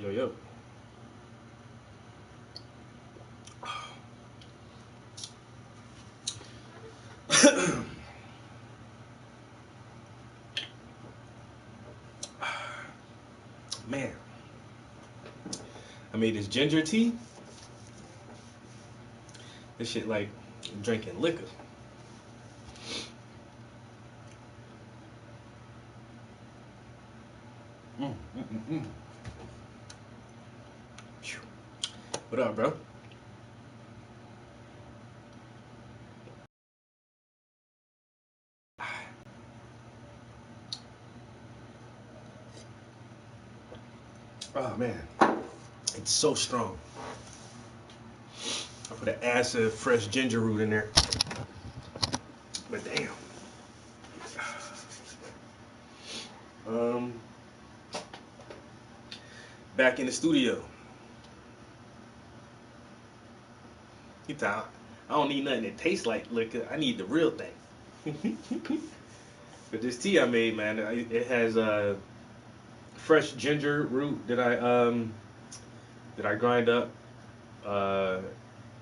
Yo, yo. Man, I made this ginger tea. This shit like drinking liquor. Mm, mm, mm, mm. Phew. What up, bro? Oh man, it's so strong. I put an ass of fresh ginger root in there. But damn. Um, Back in the studio. He thought I don't need nothing that tastes like liquor. I need the real thing. But this tea I made, man, it has fresh ginger root that I grind up, uh,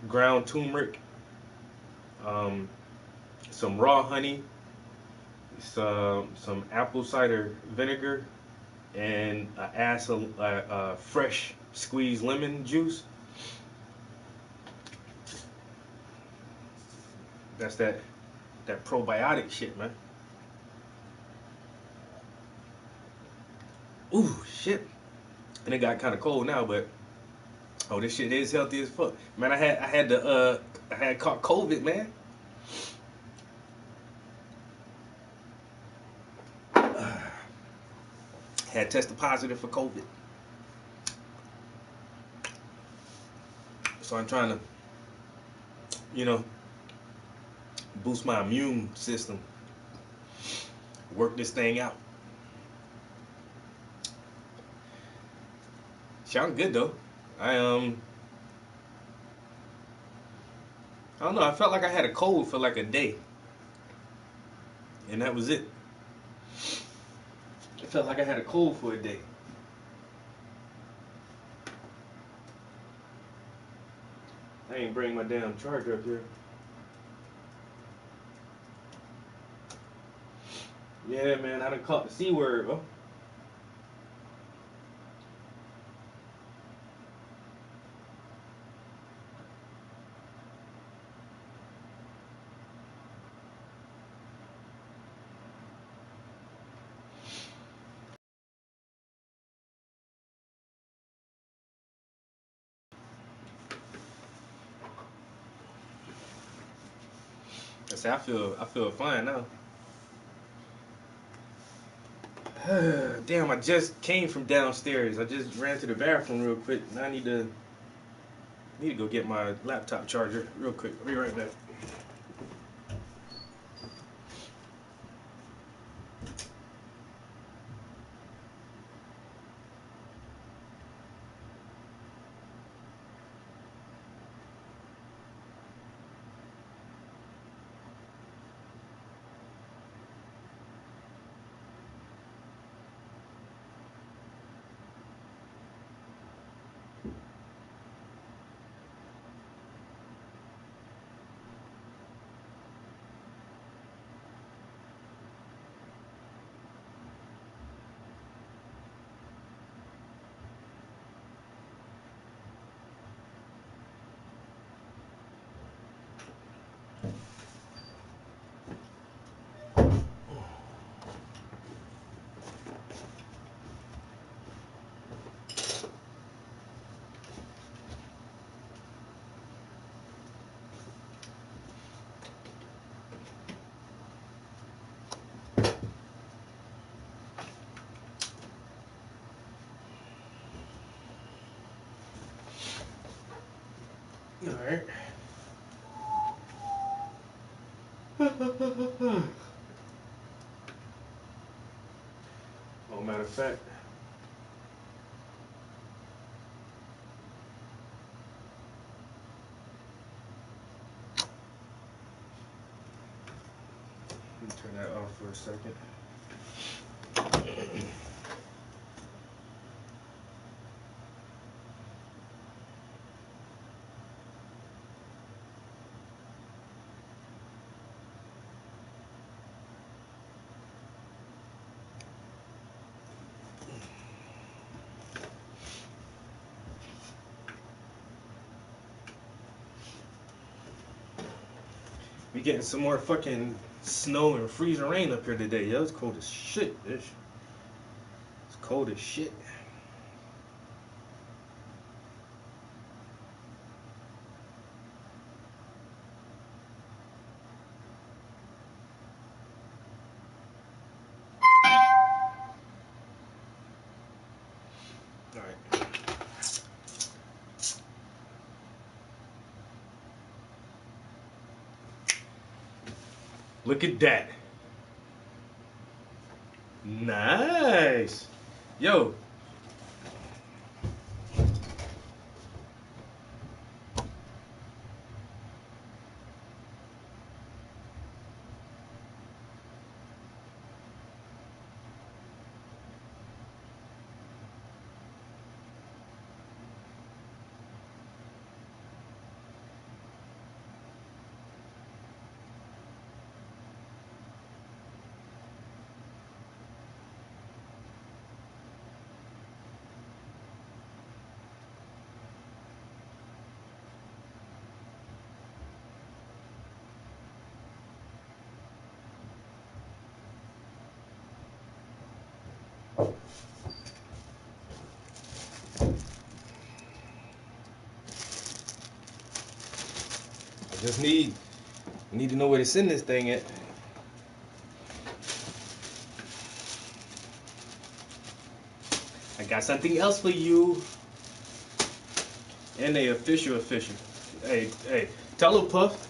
ground turmeric, um, some raw honey, some apple cider vinegar, and an ass of fresh squeezed lemon juice. That's that probiotic shit, man. Ooh, shit. And it got kind of cold now, but oh, this shit is healthy as fuck, man. I had caught COVID, man. Had tested positive for COVID, so I'm trying to, you know, boost my immune system, work this thing out. Sound good though. I I don't know. I felt like I had a cold for like a day, and that was it. I felt like I had a cold for a day. I ain't bring my damn charger up here. Yeah, man, I done caught the C word, bro. I say I feel fine now. Damn, I just came from downstairs. I just ran to the bathroom real quick. Now I need to go get my laptop charger real quick. I'll be right back. Oh, matter of fact. Let me turn that off for a second. We getting some more fucking snow and freezing rain up here today, yo. It's cold as shit, bitch. It's cold as shit. Alright. Look at that. Nice. Yo. I just need to know where to send this thing at. I got something else for you. And they official. Hey, tell her, Puff.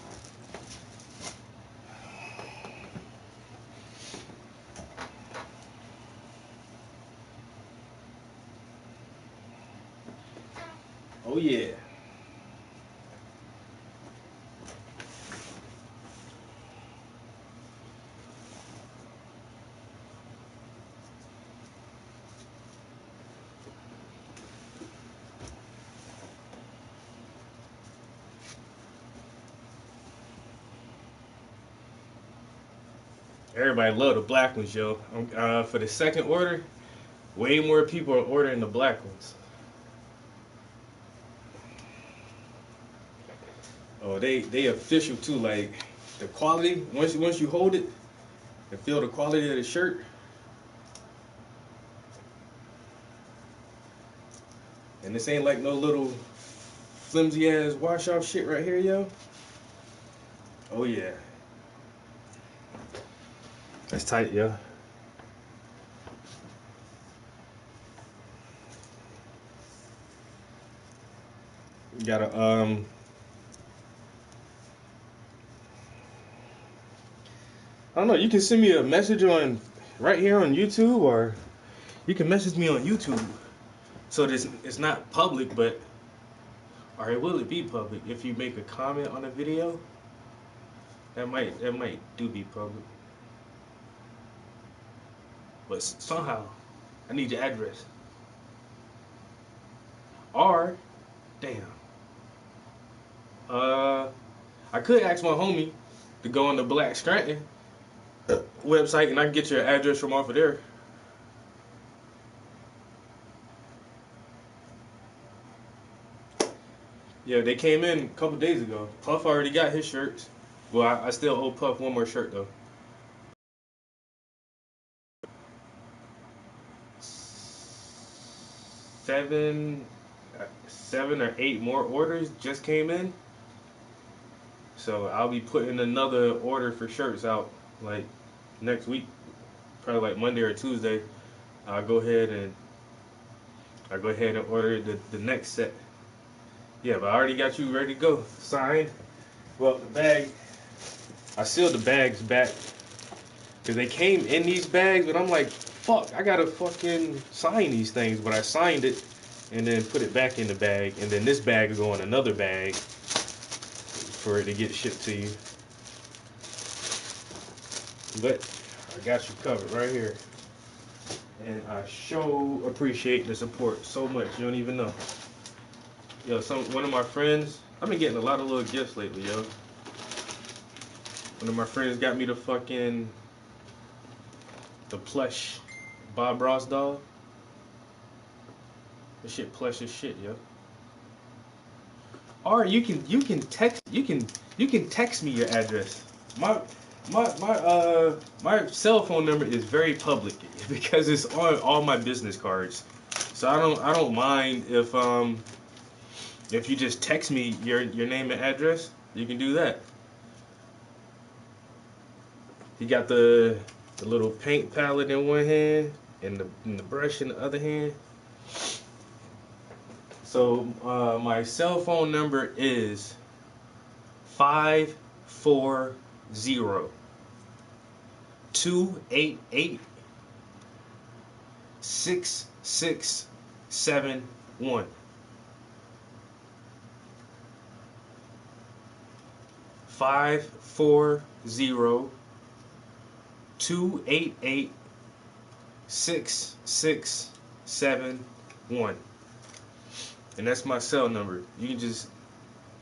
Oh yeah. Everybody love the black ones, yo. For the second order, way more people are ordering the black ones. Oh, they official too. Like the quality, once you hold it and feel the quality of the shirt. And this ain't like no little flimsy ass wash off shit right here, yo. Oh yeah. That's tight, yo. You gotta I don't know, you can send me a message on right here on YouTube, or you can message me on YouTube. So this it's not public, but or will it be public? If you make a comment on a video, that might do be public. But somehow, I need your address. Or, damn. I could ask my homie to go on the Black Scranton website, and I can get your address from off of there. Yeah, they came in a couple days ago. Puff already got his shirts. Well, I still owe Puff one more shirt though. 7, 7 or 8 more orders just came in. So I'll be putting another order for shirts out like next week, probably like Monday or Tuesday. I'll go ahead and order the next set. Yeah, but I already got you ready to go. Signed. Well, the bag I sealed the bags back because they came in these bags, but I'm like, fuck, I gotta fucking sign these things. But I signed it and then put it back in the bag, and then this bag will go in another bag for it to get shipped to you. But I got you covered right here. And I sure appreciate the support so much. You don't even know. Yo, one of my friends, I've been getting a lot of little gifts lately, yo. One of my friends got me the plush Bob Ross doll. This shit plush as shit, yo. Or you can text me your address. My cell phone number is very public because it's on all my business cards. So I don't mind if you just text me your name and address. You can do that. You got the little paint palette in one hand and the brush in the other hand. So my cell phone number is 540-288-6671. 540-288-6671. And that's my cell number. You can just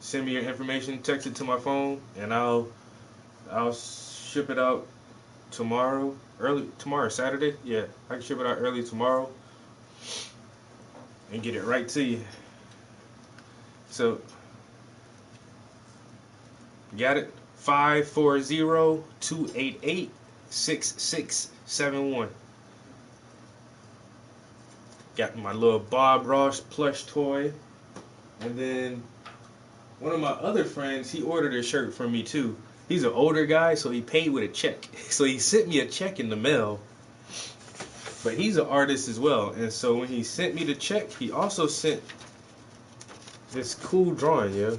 send me your information, text it to my phone, and I'll ship it out tomorrow. Tomorrow, Saturday? Yeah, I can ship it out early tomorrow and get it right to you. So, got it? 540-288-6671. Got my little Bob Ross plush toy. And then one of my other friends, he ordered a shirt from me too. He's an older guy, so he paid with a check. So he sent me a check in the mail. But he's an artist as well. And so when he sent me the check, he also sent this cool drawing, yeah.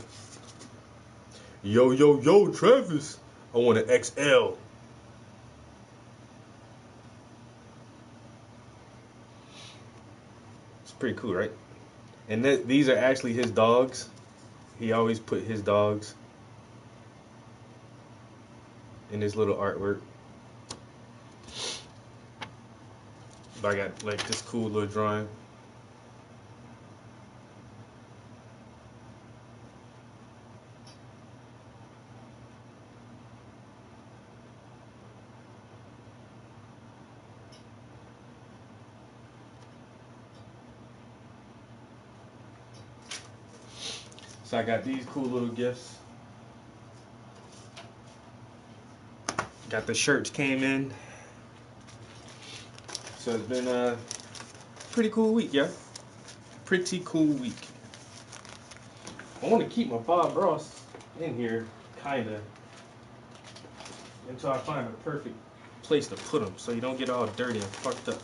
Yo, Travis. I want an XL. It's pretty cool, right? And these are actually his dogs. He always put his dogs in his little artwork. But I got like this cool little drawing. So I got these cool little gifts. Got the shirts came in. So it's been a pretty cool week, yeah. Pretty cool week. I want to keep my Bob Ross in here, kinda, until I find a perfect place to put them, so you don't get all dirty and fucked up.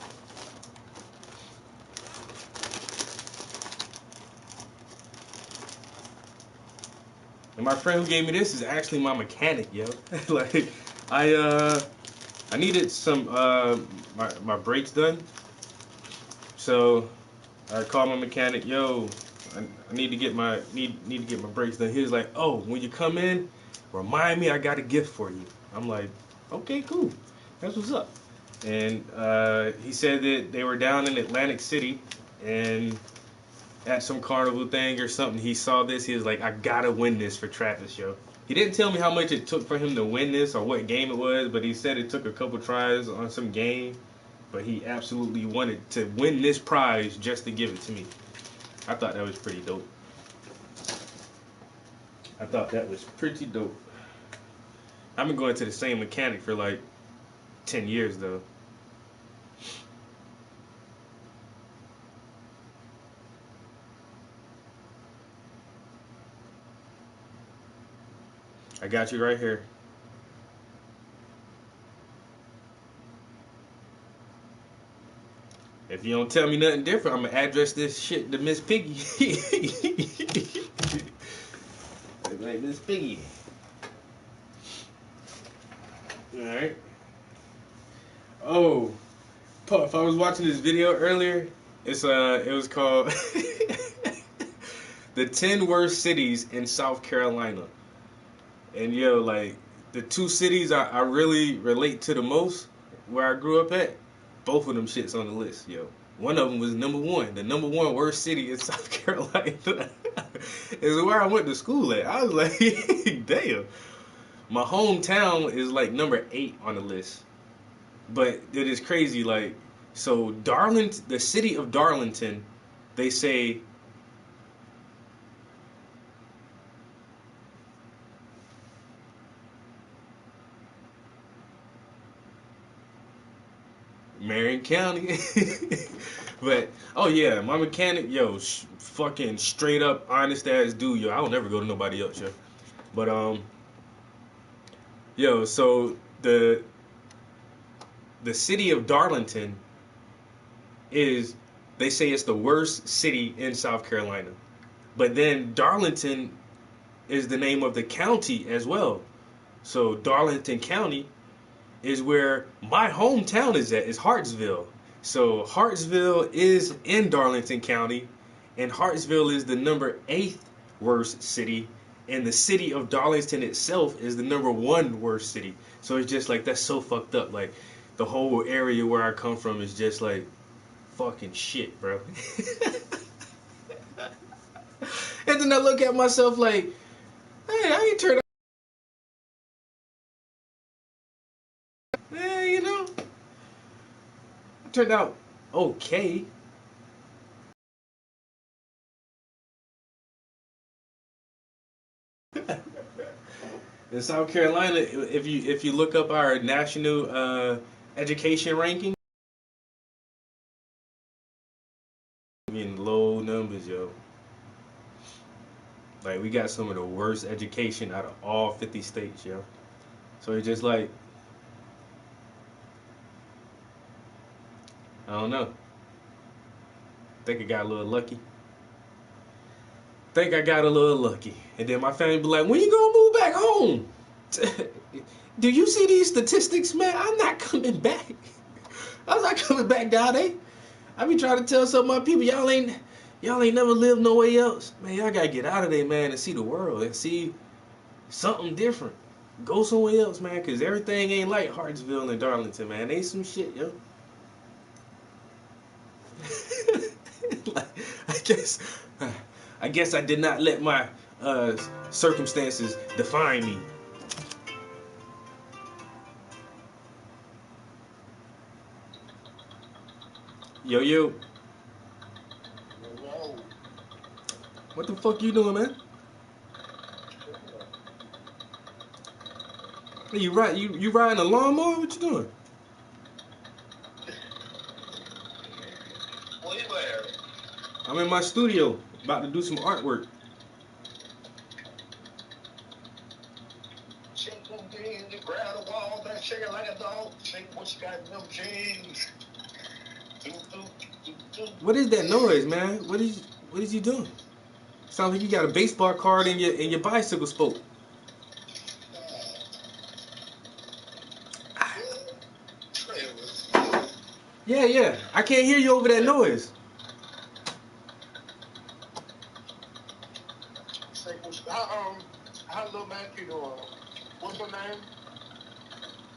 And my friend who gave me this is actually my mechanic, yo. Like, I needed some my brakes done, so I called my mechanic. Yo, I need to get my brakes done. He was like, oh, when you come in, remind me I got a gift for you. I'm like, okay, cool, that's what's up. And he said that they were down in Atlantic City and at some carnival thing or something. He saw this. He was like, I gotta win this for Travis, yo. He didn't tell me how much it took for him to win this or what game it was, but he said it took a couple tries on some game. But he absolutely wanted to win this prize just to give it to me. I thought that was pretty dope. I've been going to the same mechanic for like 10 years though. I got you right here. If you don't tell me nothing different, I'm gonna address this shit to Miss Piggy. Like Miss Piggy. Alright. Oh, Puff, I was watching this video earlier. It was called The 10 Worst Cities in South Carolina. And yo, like the two cities I really relate to the most where I grew up at, both of them shits on the list, yo. One of them was number one. The number one worst city in South Carolina is where I went to school at. I was like, damn. My hometown is like number 8 on the list. But it is crazy, like, so Darlington, the city of Darlington, they say Marion County. But oh yeah, my mechanic, yo, fucking straight up honest ass dude, yo. I don't never go to nobody else, yo. But yo, so the city of Darlington is, they say it's the worst city in South Carolina. But then Darlington is the name of the county as well. So Darlington County is where my hometown is at, is Hartsville. So Hartsville is in Darlington County, and Hartsville is the number 8th worst city, and the city of Darlington itself is the number 1 worst city. So it's just like, that's so fucked up. Like the whole area where I come from is just like fucking shit, bro. And then I look at myself like, hey, I ain't turned out, you know, I turned out okay. In South Carolina, if you look up our national education ranking, in low numbers, yo. Like we got some of the worst education out of all 50 states, yo. So it's just like, I don't know. Think I got a little lucky. Think I got a little lucky. And then my family be like, when you gonna move back home? Do you see these statistics, man? I'm not coming back. I'm not coming back down there. I be trying to tell some of my people, y'all ain't never lived nowhere else. Man, y'all gotta get out of there, man, and see the world and see something different. Go somewhere else, man, cause everything ain't like Hartsville and Darlington, man. They some shit, yo. Like, I guess I did not let my circumstances define me. Yo, yo. What the fuck you doing, man? You riding a lawnmower? What you doing? Where? I'm in my studio, about to do some artwork. Shake them jeans, you grab the wall, that shaking like a dog. Shake what you got in them jeans. What is that noise, man? What is you doing? Sounds like you got a baseball card in your bicycle spoke. Yeah. I can't hear you over that noise. How little Matthew doing? What's her name?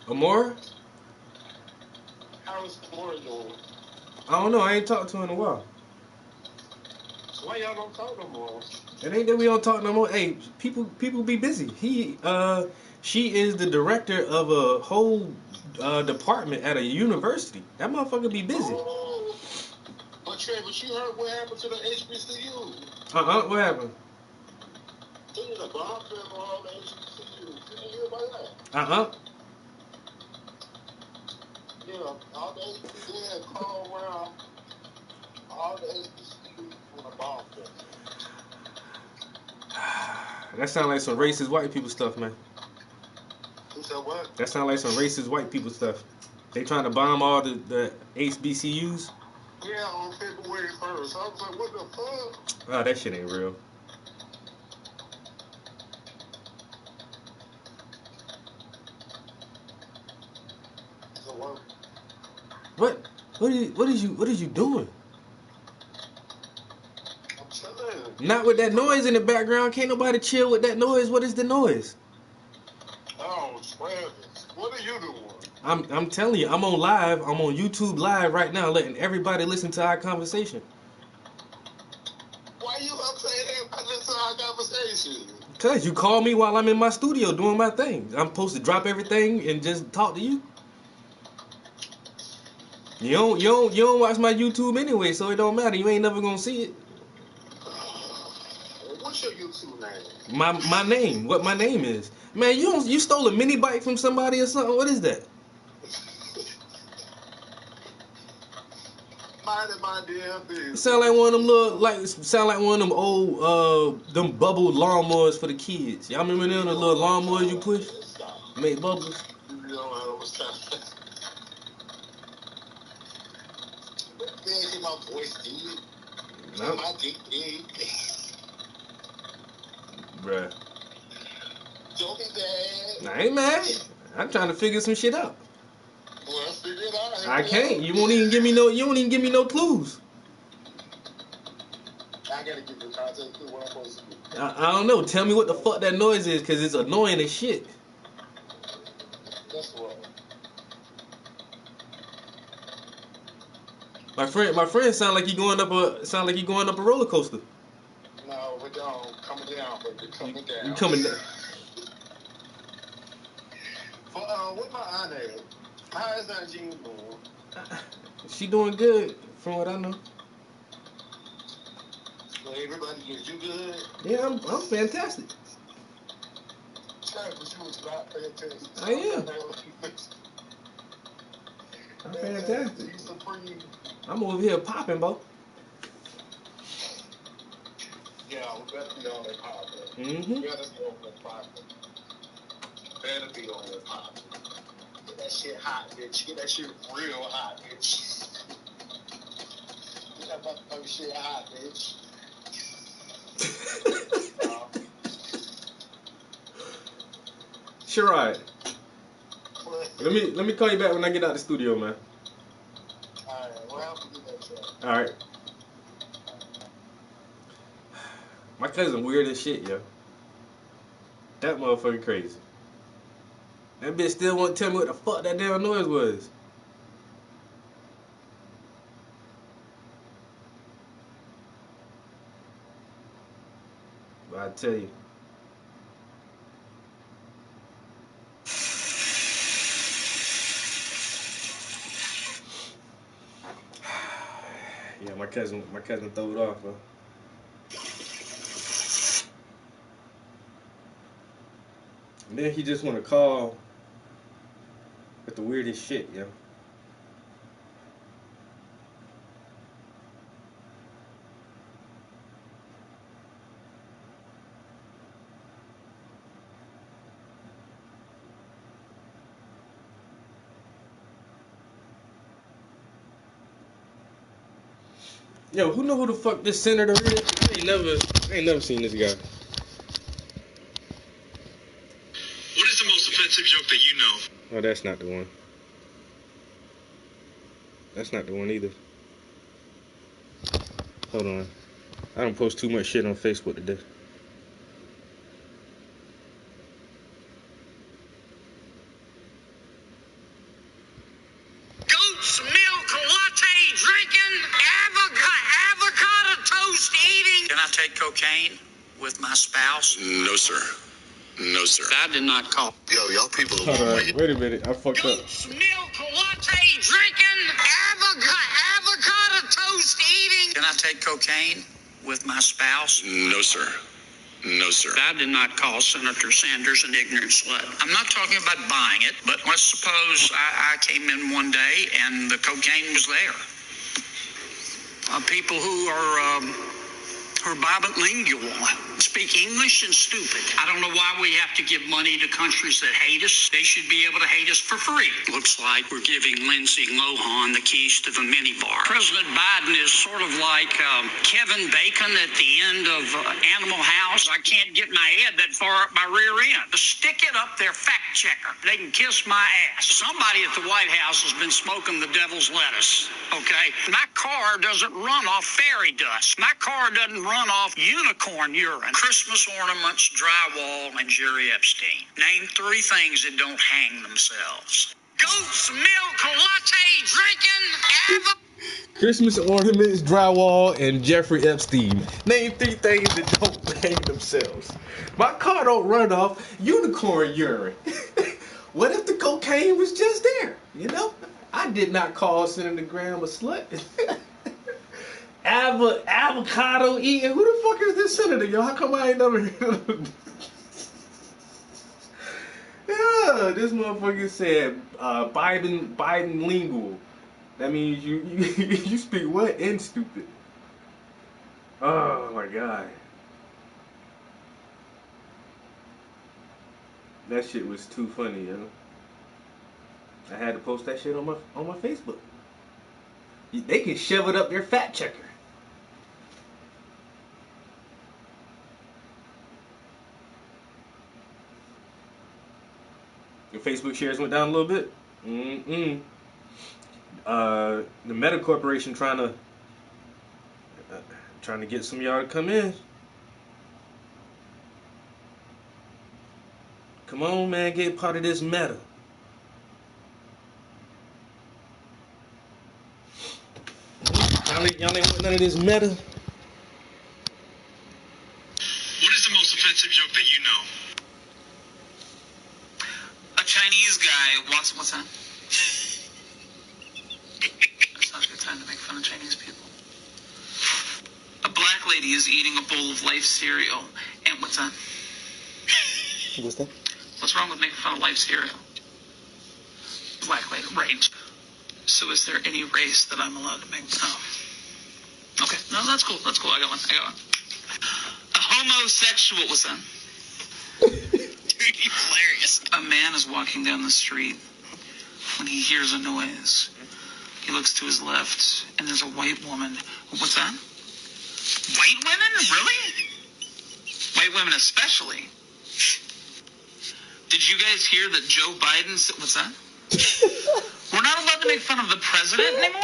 Amora? How's Amora doing? I don't know. I ain't talked to her in a while. So why y'all don't talk no more? It ain't that we don't talk no more. Hey, people be busy. She is the director of a whole department at a university. That motherfucker be busy. Oh, but you heard what happened to the HBCU? What happened? It was a bomb threat on all the HBCUs. Did you hear about that? Yeah, all the HBCUs had called around all the HBCUs on a bomb threat. That sound like some racist white people stuff, man. Who said what? That sound like some racist white people stuff. They trying to bomb all the HBCUs. Yeah, on February 1st. I was like, what the fuck? Oh, that shit ain't real. What? What is you doing? I'm telling you. Not with that noise in the background. Can't nobody chill with that noise. What is the noise? Oh, Travis, what are you doing? I'm telling you, I'm on live. I'm on YouTube live right now, letting everybody listen to our conversation. Why you upset that? Listen to our conversation. Cause you call me while I'm in my studio doing my thing. I'm supposed to drop everything and just talk to you. You don't watch my YouTube anyway, so it don't matter. You ain't never gonna see it. What's your YouTube name? My name, what my name is. Man, you stole a mini bike from somebody or something. What is that? Minding my damn business. Sound like one of them old them bubble lawnmowers for the kids. Y'all remember them, the little lawnmowers you push? Make bubbles. You know what I was trying to say. My voice deep. No. My dick deep. Bruh. Don't be bad. I ain't mad. I'm trying to figure some shit out. Well, figure it out. I can't. You won't even give me no clues. I gotta give you context to what I'm supposed to do. I don't know. Tell me what the fuck that noise is, cause it's annoying as shit. That's what. My friend sound like he going up a roller coaster. No, we're down, coming down, but we're coming down. You coming down? What my aunt at? How is that Jean doing? She doing good, from what I know. Well, everybody, is you good? Yeah, I'm fantastic. Travis, you was not paying attention. I am. I'm fantastic. You supreme. I'm over here popping, bro. Yeah, we better be on that popping. Mm-hmm. Better be on that popping. Better be on that popping. Get that shit hot, bitch. Get that shit real hot, bitch. Get that motherfucking shit hot, bitch. Sure, right. Let me call you back when I get out the studio, man. Alright, we'll have to do that shit. Alright. My cousin weird as shit, yo. That motherfucker crazy. That bitch still won't tell me what the fuck that damn noise was. But I tell you. Yeah, my cousin threw it off, bro. And then he just want to call with the weirdest shit, yo. Yo, who know who the fuck this senator is? I ain't never seen this guy. What is the most offensive joke that you know? Oh, that's not the one. That's not the one either. Hold on. I don't post too much shit on Facebook today. Goat's milk latte drinking, avocado toast eating. Can I take cocaine with my spouse? No, sir. No, sir. I did not call. Yo, y'all people are Hold on. Wait a minute. I fucked up. Goat's milk latte drinking, avocado toast eating. Can I take cocaine with my spouse? No, sir. No, sir. I did not call Senator Sanders an ignorant slut. I'm not talking about buying it, but let's suppose I came in one day and the cocaine was there. People who are or bilingual. Speak English and stupid. I don't know why we have to give money to countries that hate us. They should be able to hate us for free. Looks like we're giving Lindsay Lohan the keys to the minibar. President Biden is sort of like Kevin Bacon at the end of Animal House. I can't get my head that far up my rear end. Stick it up their fact checker. They can kiss my ass. Somebody at the White House has been smoking the devil's lettuce, okay? My car doesn't run off fairy dust. My car doesn't run off unicorn urine. Christmas ornaments, drywall, and Jerry Epstein. Name 3 things that don't hang themselves. Goat's milk latte drinking, Christmas ornaments, drywall, and Jeffrey Epstein. Name 3 things that don't hang themselves. My car don't run off unicorn urine. What if the cocaine was just there? You know? I did not call Senator Graham a slut. Avocado eating. Who the fuck is this senator, yo? How come I ain't never heard of him? Yeah, this motherfucker said Biden lingual. That means you speak what and stupid. Oh my god. That shit was too funny, yo. I had to post that shit on my Facebook. They can shove it up their fact checker. Your Facebook shares went down a little bit. The Meta Corporation trying to get some of y'all to come in. Come on, man, get part of this Meta. Y'all ain't want none of this Meta. What is the most offensive joke that you know? A Chinese guy wants... What's that? That's not a good time to make fun of Chinese people. A black lady is eating a bowl of Life cereal. And what's that? What's that? What's wrong with making fun of Life cereal? Black lady, right. So is there any race that I'm allowed to make? Oh. Okay, no, that's cool. I got one. A homosexual, what's that? Dude, you're hilarious. A man is walking down the street when he hears a noise. He looks to his left, and there's a white woman. What's that? White women? Really? White women especially. Did you guys hear that Joe Biden said... What's that? We're not allowed to make fun of the president anymore?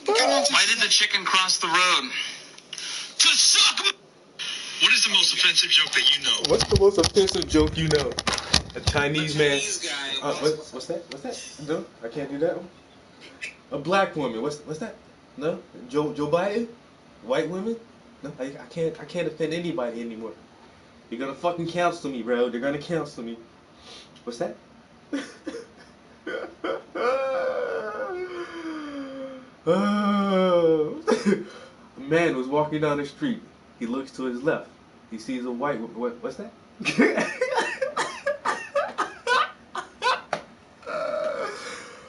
Why did the chicken cross the road? To suck... What is the most offensive joke that you know? What's the most offensive joke you know? A Chinese man. guy. What's that? What's that? No, I can't do that one. A black woman. What's that? No, Joe Biden. White women. No, I can't offend anybody anymore. You're gonna fucking cancel me, bro. They're gonna cancel me. What's that? A man was walking down the street. He looks to his left. He sees a white woman. What's that?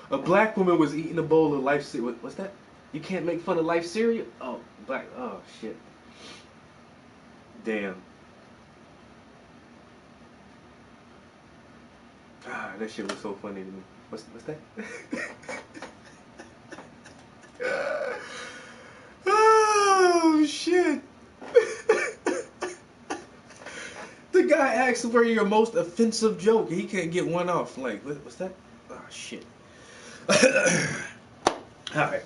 A black woman was eating a bowl of Life cereal. What's that? You can't make fun of Life cereal? Oh, black. Oh, shit. Damn. Ah, that shit was so funny to me. What's that? Oh, shit. The guy asked for your most offensive joke. He can't get one off. Like, what's that? Oh, shit. Alright.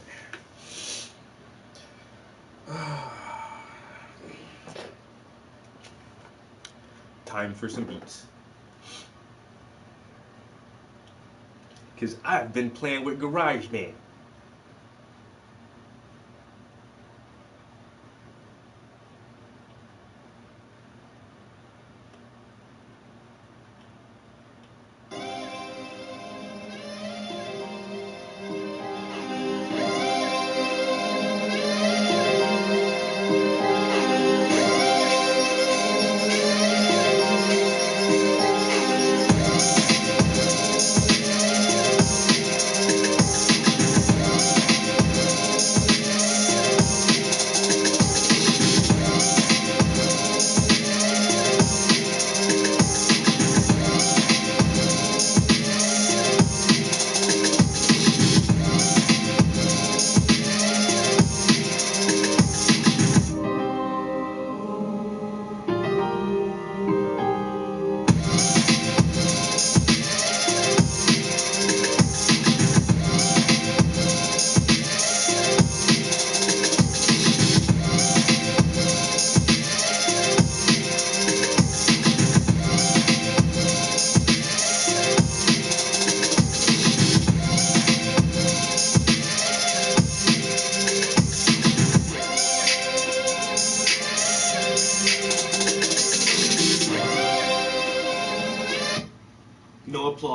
Time for some beats. Because I've been playing with GarageBand.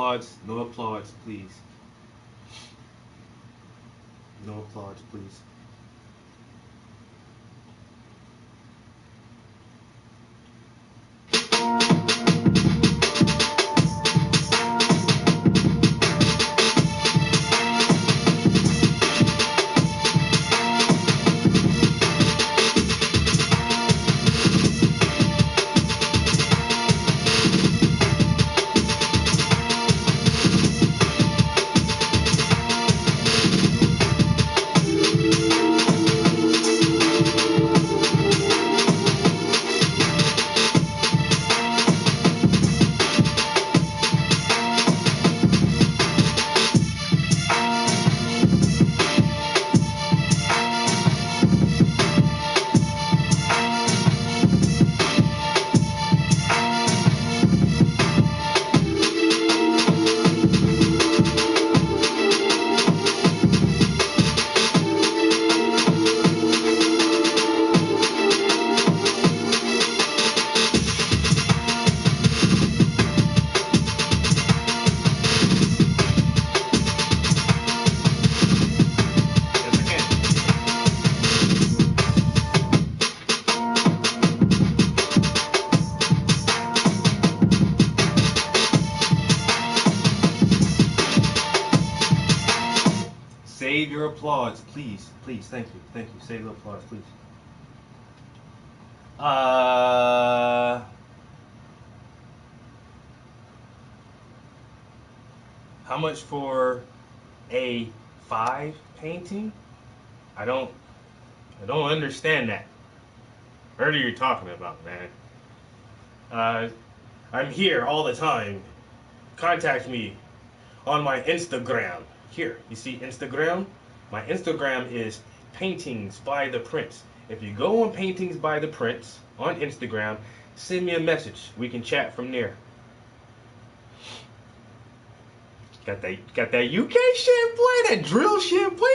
applause. No applause, please. No applause, please. Save your applause, please. Please, thank you. Thank you. Save your applause, please. How much for a 5 painting? I don't understand that. What are you talking about, man? I'm here all the time. Contact me on my Instagram. Here, you see Instagram? My Instagram is Paintings by the Prince. If you go on Paintings by the Prince on Instagram, send me a message. We can chat from there. Got that UK shit, boy, that drill shit, boy.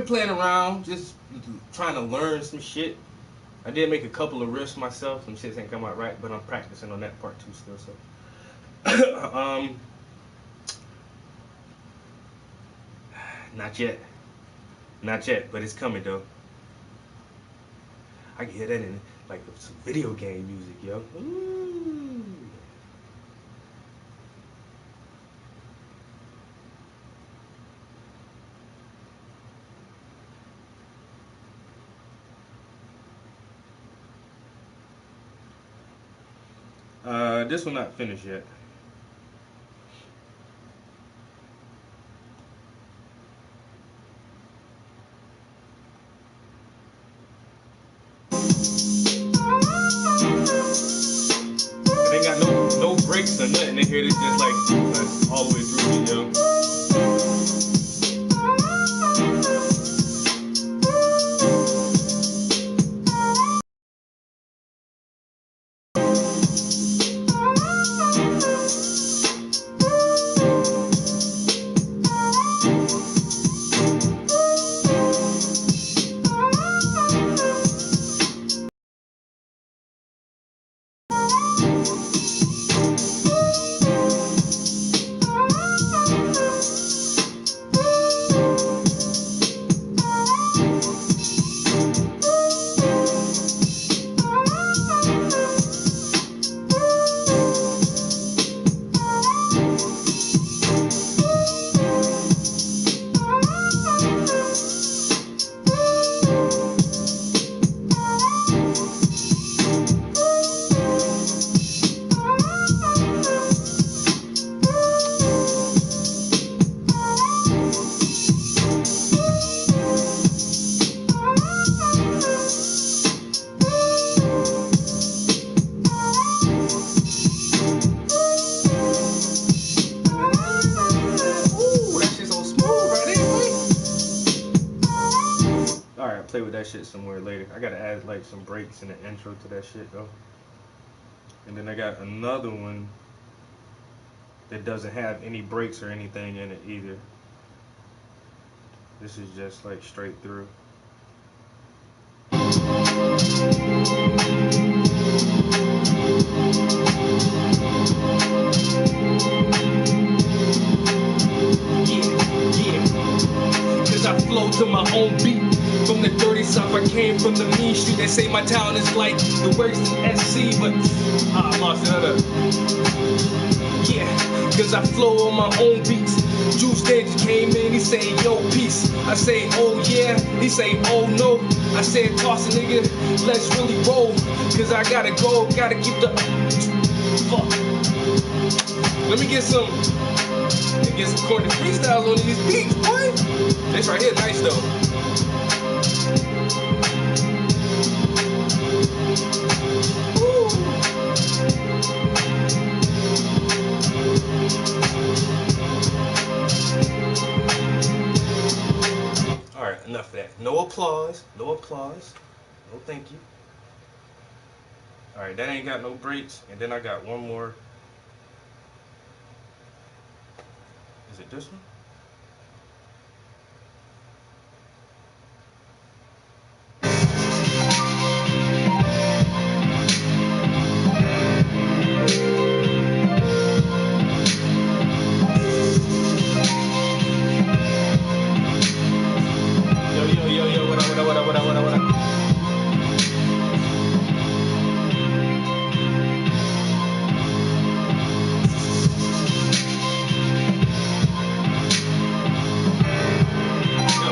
Playing around, just trying to learn some shit. I did make a couple of riffs myself. Some shit ain't come out right, but I'm practicing on that part too still. So, not yet, but it's coming though. I can hear that in like some video game music, yo. Ooh. This one not finished yet. It ain't got no breaks or nothing in here. It's just like all the way through, yo. play with that shit somewhere later. I gotta add like some breaks in the intro to that shit though. And then I got another one that doesn't have any breaks or anything in it either. This is just like straight through. Cause I flow to my own beat. From the dirty south, I came from the mean street. They say my town is like the worst in SC, but I lost it up. Yeah, cause I flow on my own beats. Juice Danger came in, he say, yo, peace. I say, oh yeah, he say, oh no. I said, toss a nigga, let's really roll. Cause I gotta go, gotta keep the fuck. Let me get some corny freestyles on these beats, boy. This right here nice though. Alright, enough of that. No applause. No applause. No thank you. Alright, that ain't got no breaks. And then I got one more. Is it this one? Yo, what up?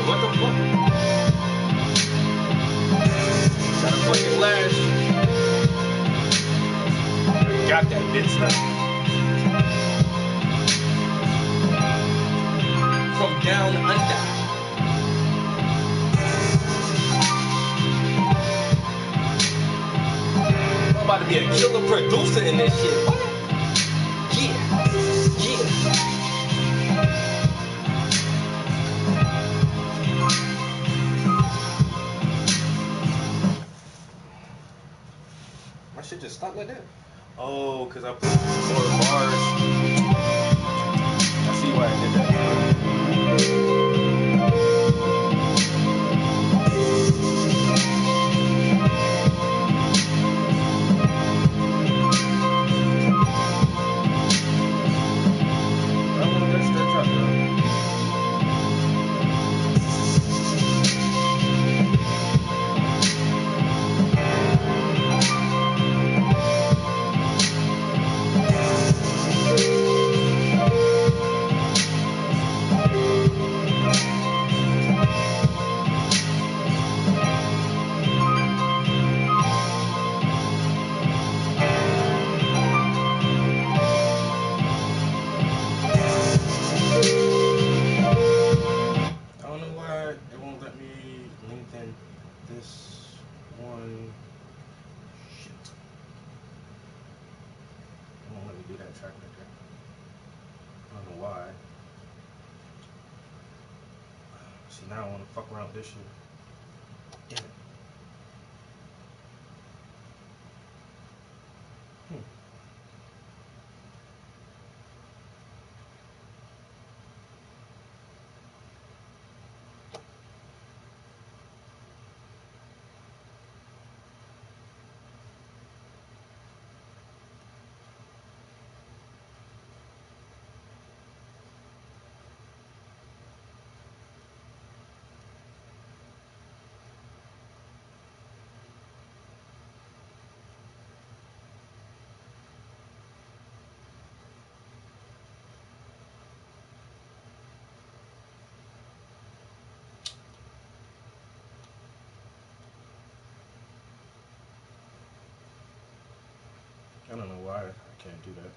What the fuck? Got a fucking lash. Got that bitch stuff. From down under. I'm about to be a killer producer in this shit. What? Yeah. My shit just stopped like that. Oh, cause I put more bars. I see why I did that. This one, shit. It won't let me do that track right there. I don't know why. See, now I want to fuck around with this shit. Damn it. I don't know why I can't do that.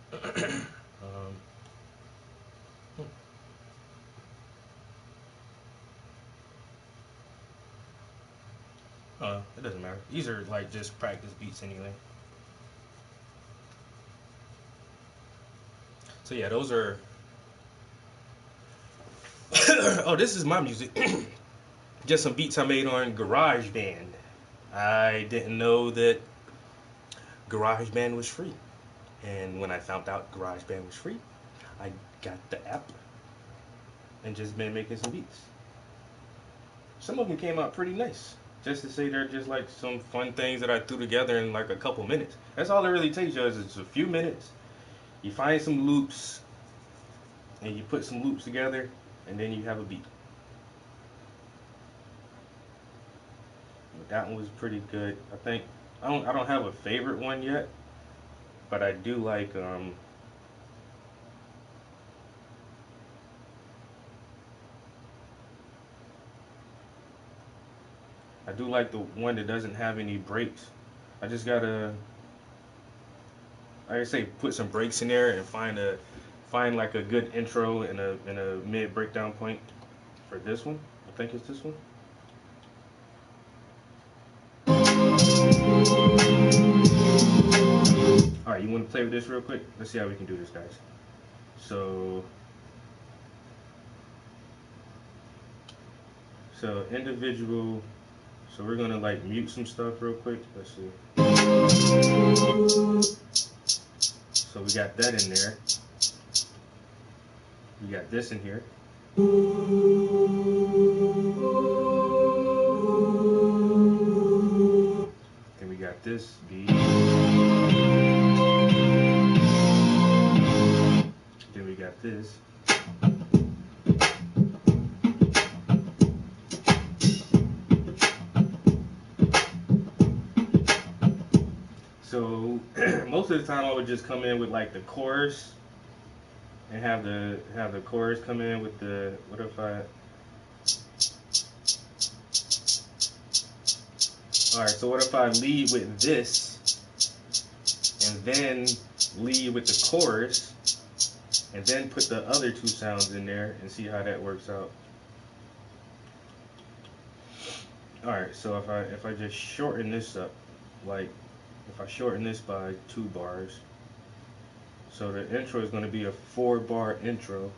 It doesn't matter. These are like just practice beats anyway. So yeah, those are. Oh, this is my music. just some beats I made on GarageBand. I didn't know that GarageBand was free. And when I found out GarageBand was free, I got the app and just been making some beats. Some of them came out pretty nice. Just to say they're just like some fun things that I threw together in like a couple minutes. That's all it really takes, you, is it's a few minutes. You find some loops and you put some loops together and then you have a beat. That one was pretty good. I think I don't have a favorite one yet, but I do like the one that doesn't have any breaks. I just gotta, like I say, put some breaks in there and find like a good intro and a mid breakdown point for this one. I think it's this one. All right, you want to play with this real quick? Let's see how we can do this, guys. So individual. So we're gonna like mute some stuff real quick. Let's see. So we got that in there. We got this in here. Then we got this beat. Then we got this. So most of the time I would just come in with like the chorus and have the chorus come in with the, what if I, all right, so what if I lead with this and then lead with the chorus and then put the other two sounds in there and see how that works out. All right, so if I just shorten this up, like if I shorten this by 2 bars, so the intro is going to be a 4-bar intro.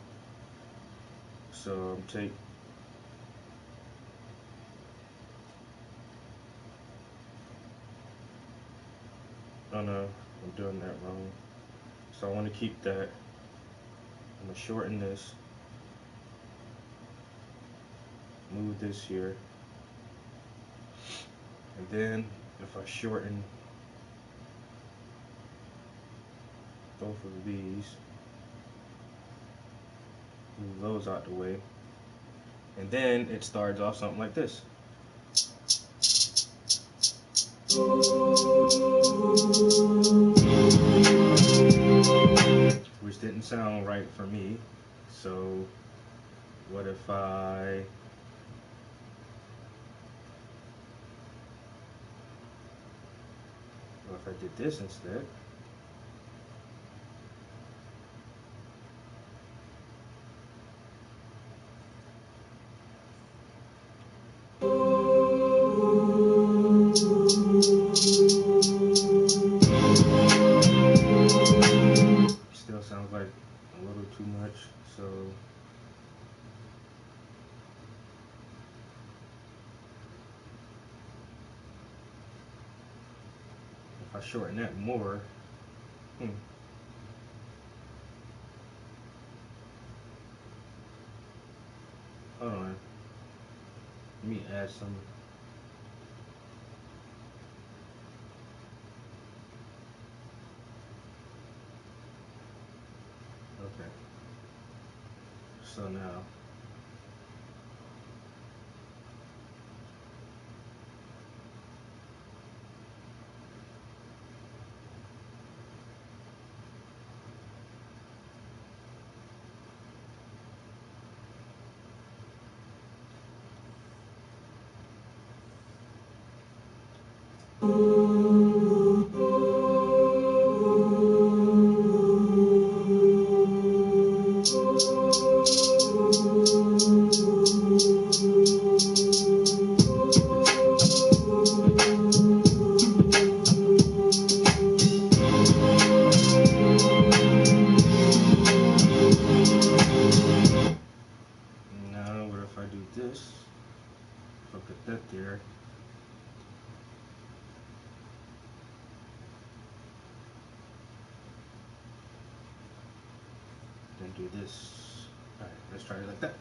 So I'm oh no, I'm doing that wrong. So I want to keep that. I'm going to shorten this, move this here, and then if I shorten both of these, move those out the way, and then it starts off something like this. Which didn't sound right for me. So what if I did this instead? Still sounds like a little too much, so if I shorten that more, hold on, let me add some. Okay, so now what if I do this? Look at that there. Then do this. Alright, let's try it like that.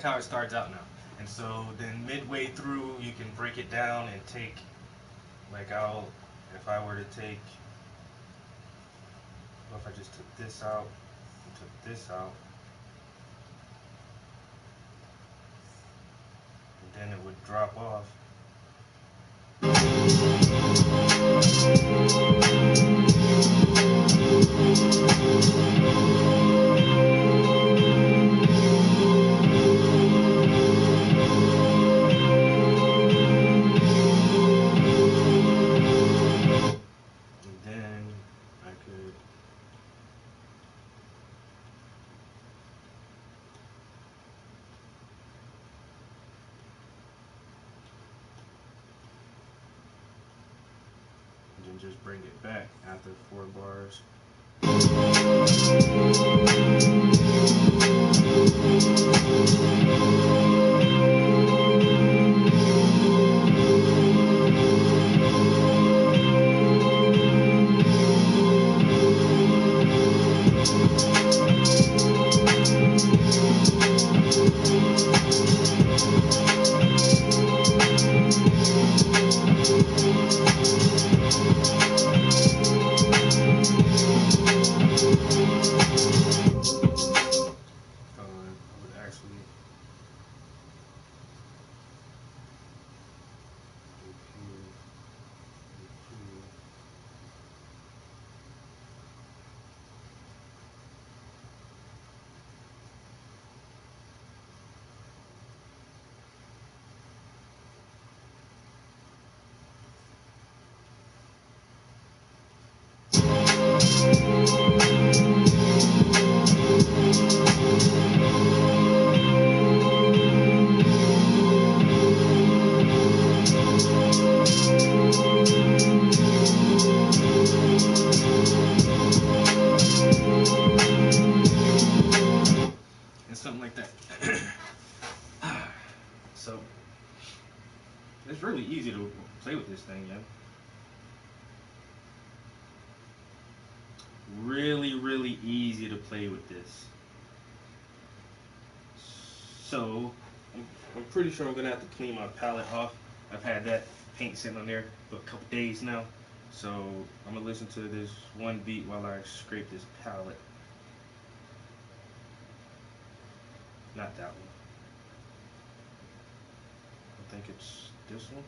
How it starts out now, and so then midway through you can break it down and take, like if I were to take, well, if I just took this out and took this out, and then it would drop off. And just bring it back after 4 bars. Something like that. So it's really easy to play with this thing, yeah. Really easy to play with this. So I'm pretty sure I'm gonna have to clean my palette off. I've had that paint sitting on there for a couple days now. So I'm gonna listen to this one beat while I scrape this palette. Not that one. I think it's this one.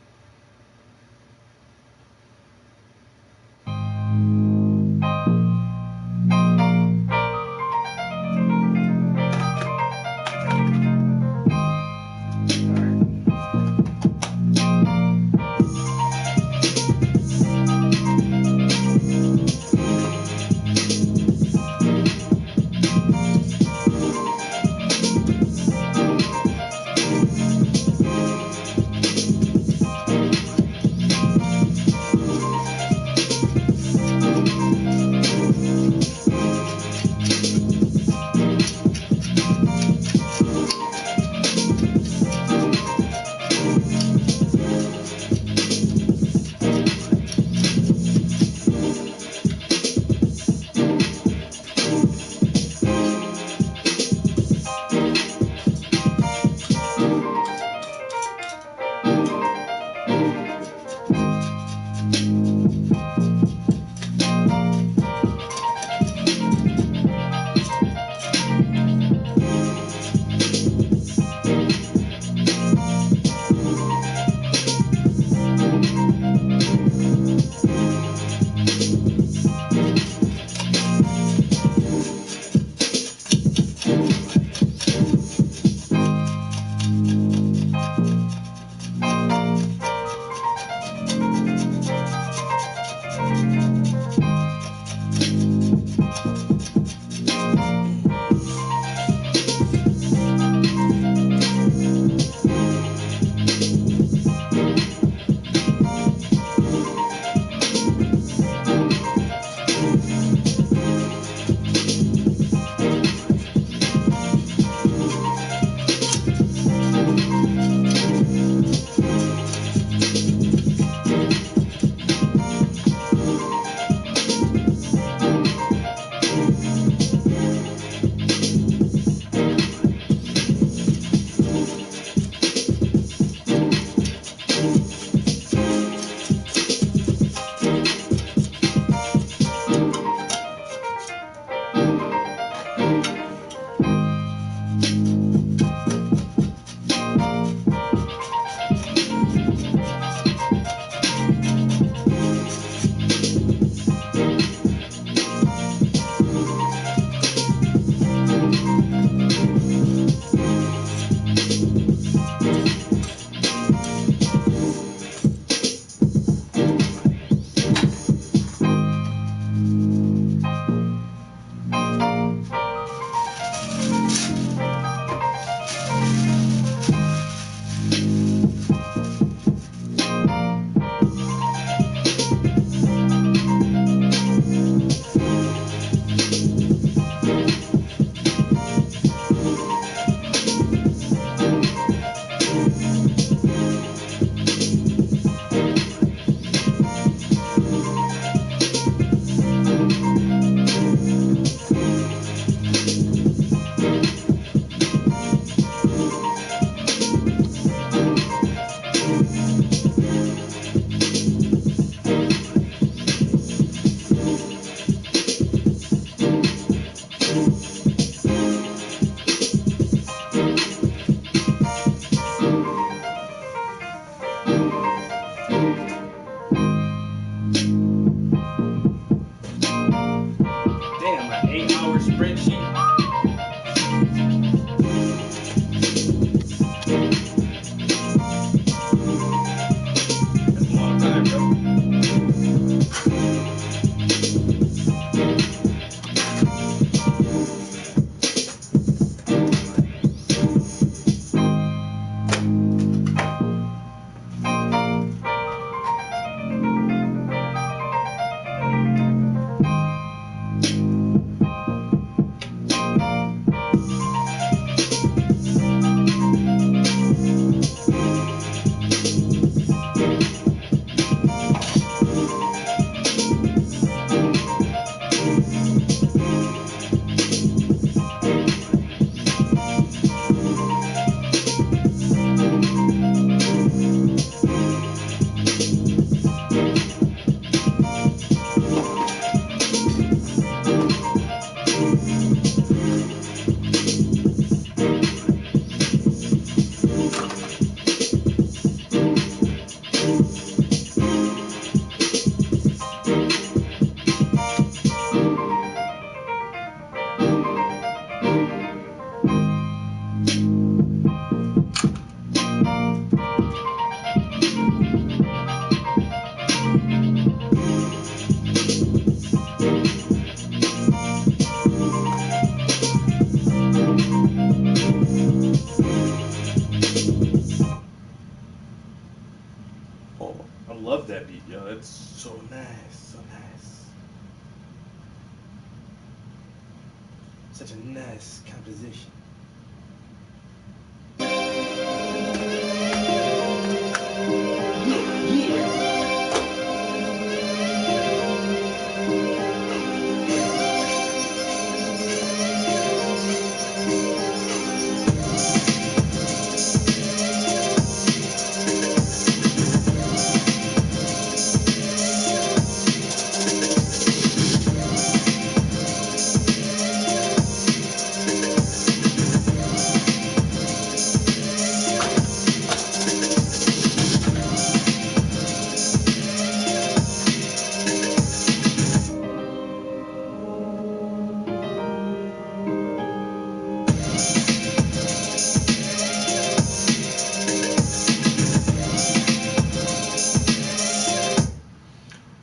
Damn, an 8-hour spreadsheet. That's a long time, bro. Oh, I love that beat, yo. That's so nice, so nice. Such a nice composition.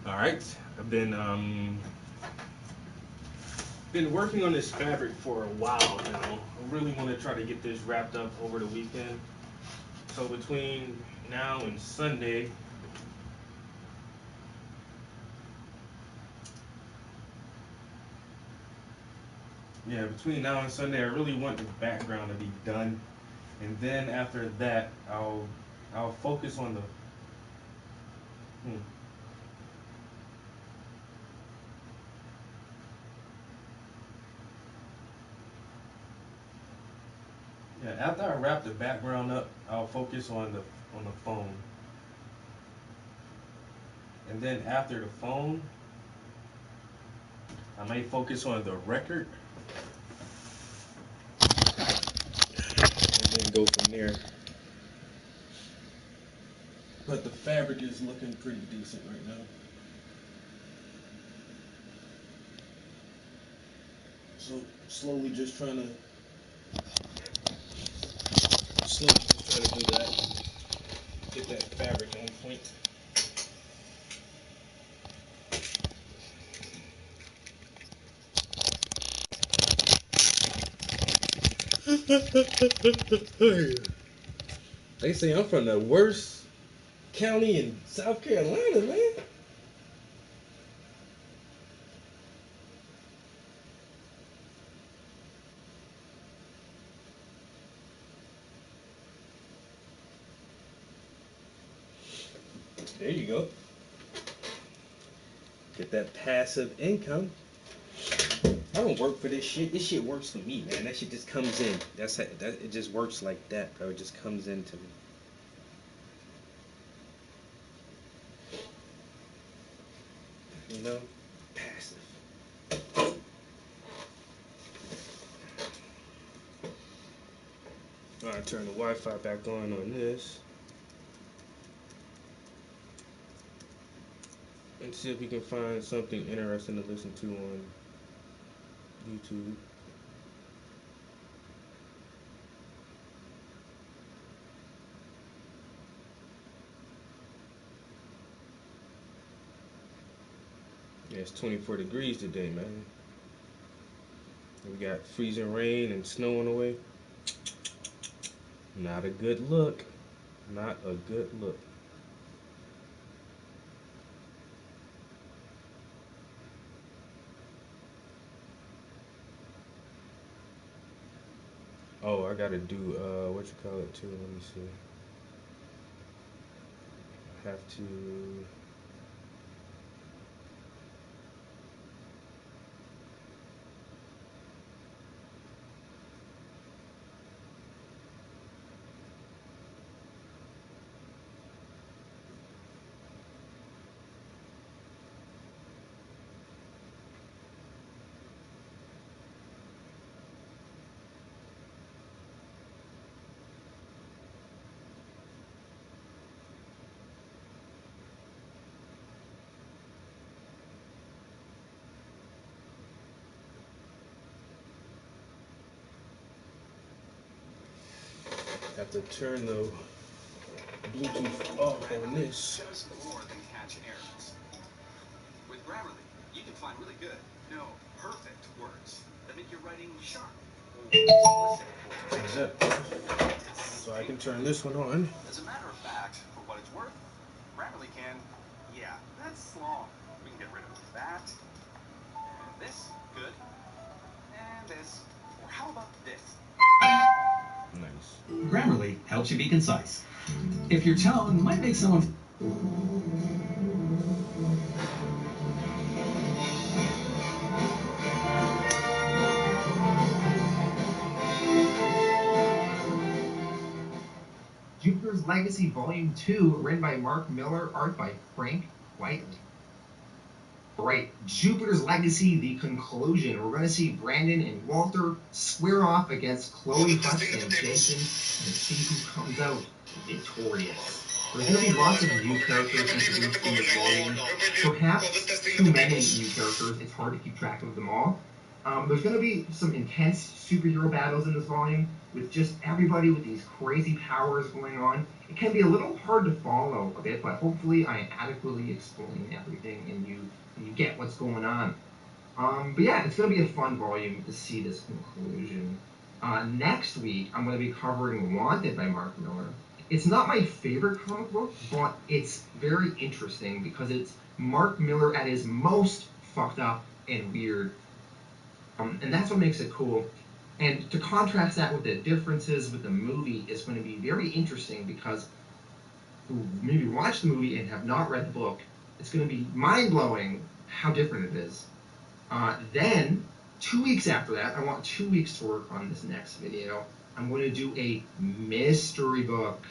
All right, I've been working on this fabric for a while now. I really want to try to get this wrapped up over the weekend. So between now and Sunday, between now and Sunday, I really want the background to be done, and then after that, I'll focus on the. Yeah, after I wrap the background up, I'll focus on the phone, and then after the phone, I may focus on the record, and then go from there. But the fabric is looking pretty decent right now. So slowly just trying to do that. Get that fabric on point. They say I'm from the worst county in South Carolina, man. There you go. Get that passive income. I don't work for this shit. This shit works for me, man. That shit just comes in. It just works like that, bro. It just comes into me. You know? Passive. Alright, turn the Wi-Fi back on this. And see if we can find something interesting to listen to on YouTube. Yeah, it's 24 degrees today, man. We got freezing rain and snow on the way. Not a good look. Not a good look. Oh, I gotta do what you call it too. Let me see. I have to. Have to turn the Bluetooth off on this. Just more than catch errors. With Grammarly, you can find really good, no, perfect words that make your writing sharp. So I can turn this one on. As a matter of fact, for what it's worth, Grammarly can, yeah, that's long. We can get rid of that, and this, good, and this, or how about this? Nice. Grammarly helps you be concise. If your tone might make someone... Jupiter's Legacy Volume 2, written by Mark Miller, art by Frank Whiteley. Right, Jupiter's Legacy, the conclusion. We're going to see Brandon and Walter square off against Chloe, Hutch, and Jason and see who comes out victorious. There's going to be lots of new characters introduced in this volume. Perhaps too many new characters, it's hard to keep track of them all. There's going to be some intense superhero battles in this volume with just everybody with these crazy powers going on. It can be a little hard to follow a bit, but hopefully I adequately explain everything and you get what's going on. But yeah, it's going to be a fun volume to see this conclusion. Next week, I'm going to be covering Wanted by Mark Miller. It's not my favorite comic book, but it's very interesting because it's Mark Miller at his most fucked up and weird. And that's what makes it cool. And to contrast that with the differences with the movie is going to be very interesting because who maybe watched the movie and have not read the book, it's going to be mind-blowing how different it is. Then, 2 weeks after that, I want 2 weeks to work on this next video. I'm going to do a mystery book.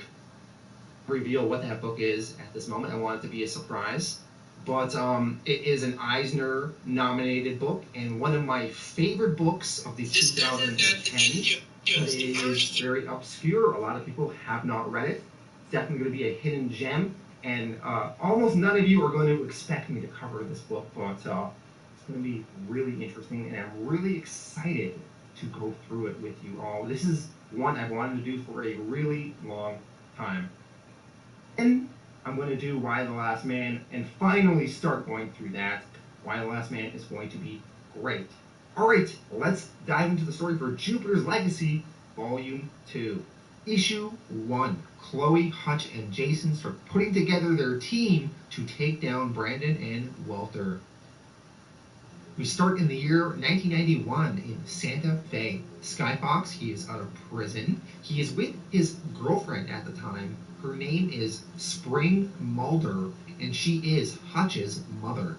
Reveal what that book is at this moment. I want it to be a surprise. But it is an Eisner-nominated book, and one of my favorite books of the 2010s. It is very obscure. A lot of people have not read it. It's definitely going to be a hidden gem, and almost none of you are going to expect me to cover this book, but it's going to be really interesting, and I'm really excited to go through it with you all. This is one I've wanted to do for a really long time. And I'm going to do Y the Last Man and finally start going through that. Y the Last Man is going to be great. Alright, let's dive into the story for Jupiter's Legacy, Volume 2. Issue 1. Chloe, Hutch, and Jason start putting together their team to take down Brandon and Walter. We start in the year 1991 in Santa Fe. Skyfox, he is out of prison. He is with his girlfriend at the time. Her name is Spring Mulder, and she is Hutch's mother.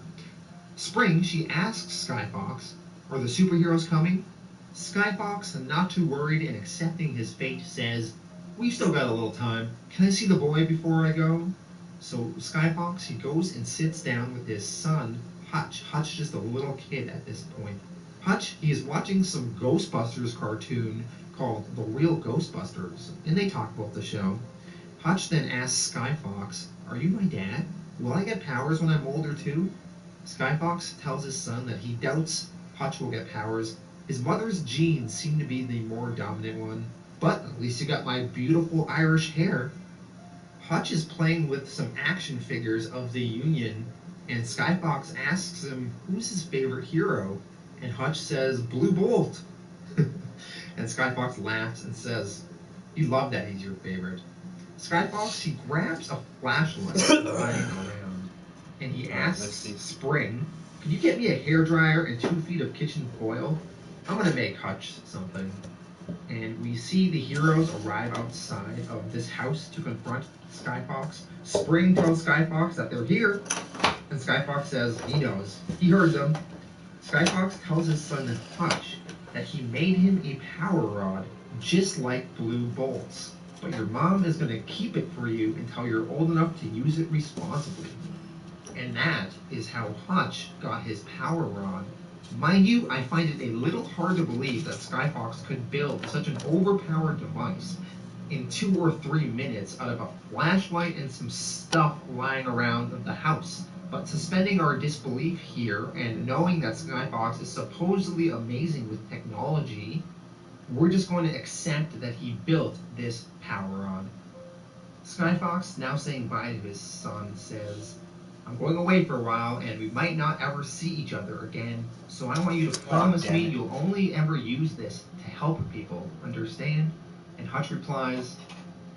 Spring, she asks Skyfox, "Are the superheroes coming?" Skyfox, not too worried and accepting his fate, says, "We've still got a little time. Can I see the boy before I go?" So Skyfox, he goes and sits down with his son, Hutch. Hutch just a little kid at this point. Hutch, he is watching some Ghostbusters cartoon called The Real Ghostbusters, and they talk about the show. Hutch then asks Skyfox, "Are you my dad? Will I get powers when I'm older too?" Skyfox tells his son that he doubts Hutch will get powers. His mother's genes seem to be the more dominant one, but at least you got my beautiful Irish hair. Hutch is playing with some action figures of the Union, and Skyfox asks him who's his favorite hero, and Hutch says Blue Bolt. And Skyfox laughs and says, "You love that he's your favorite." Skyfox, he grabs a flashlight lying around, and he asks Spring, "Can you get me a hairdryer and 2 feet of kitchen foil? I'm gonna make Hutch something." And we see the heroes arrive outside of this house to confront Skyfox. Spring tells Skyfox that they're here, and Skyfox says he knows. He heard them. Skyfox tells his son Hutch that he made him a power rod just like Blue Bolt's, but your mom is going to keep it for you until you're old enough to use it responsibly. And that is how Hutch got his power rod. Mind you, I find it a little hard to believe that Skyfox could build such an overpowered device in 2 or 3 minutes out of a flashlight and some stuff lying around the house. But suspending our disbelief here and knowing that Skyfox is supposedly amazing with technology, we're just going to accept that he built this power rod. Skyfox, now saying bye to his son, says, "I'm going away for a while and we might not ever see each other again, so I want you to promise me you'll only ever use this to help people, understand?" And Hutch replies,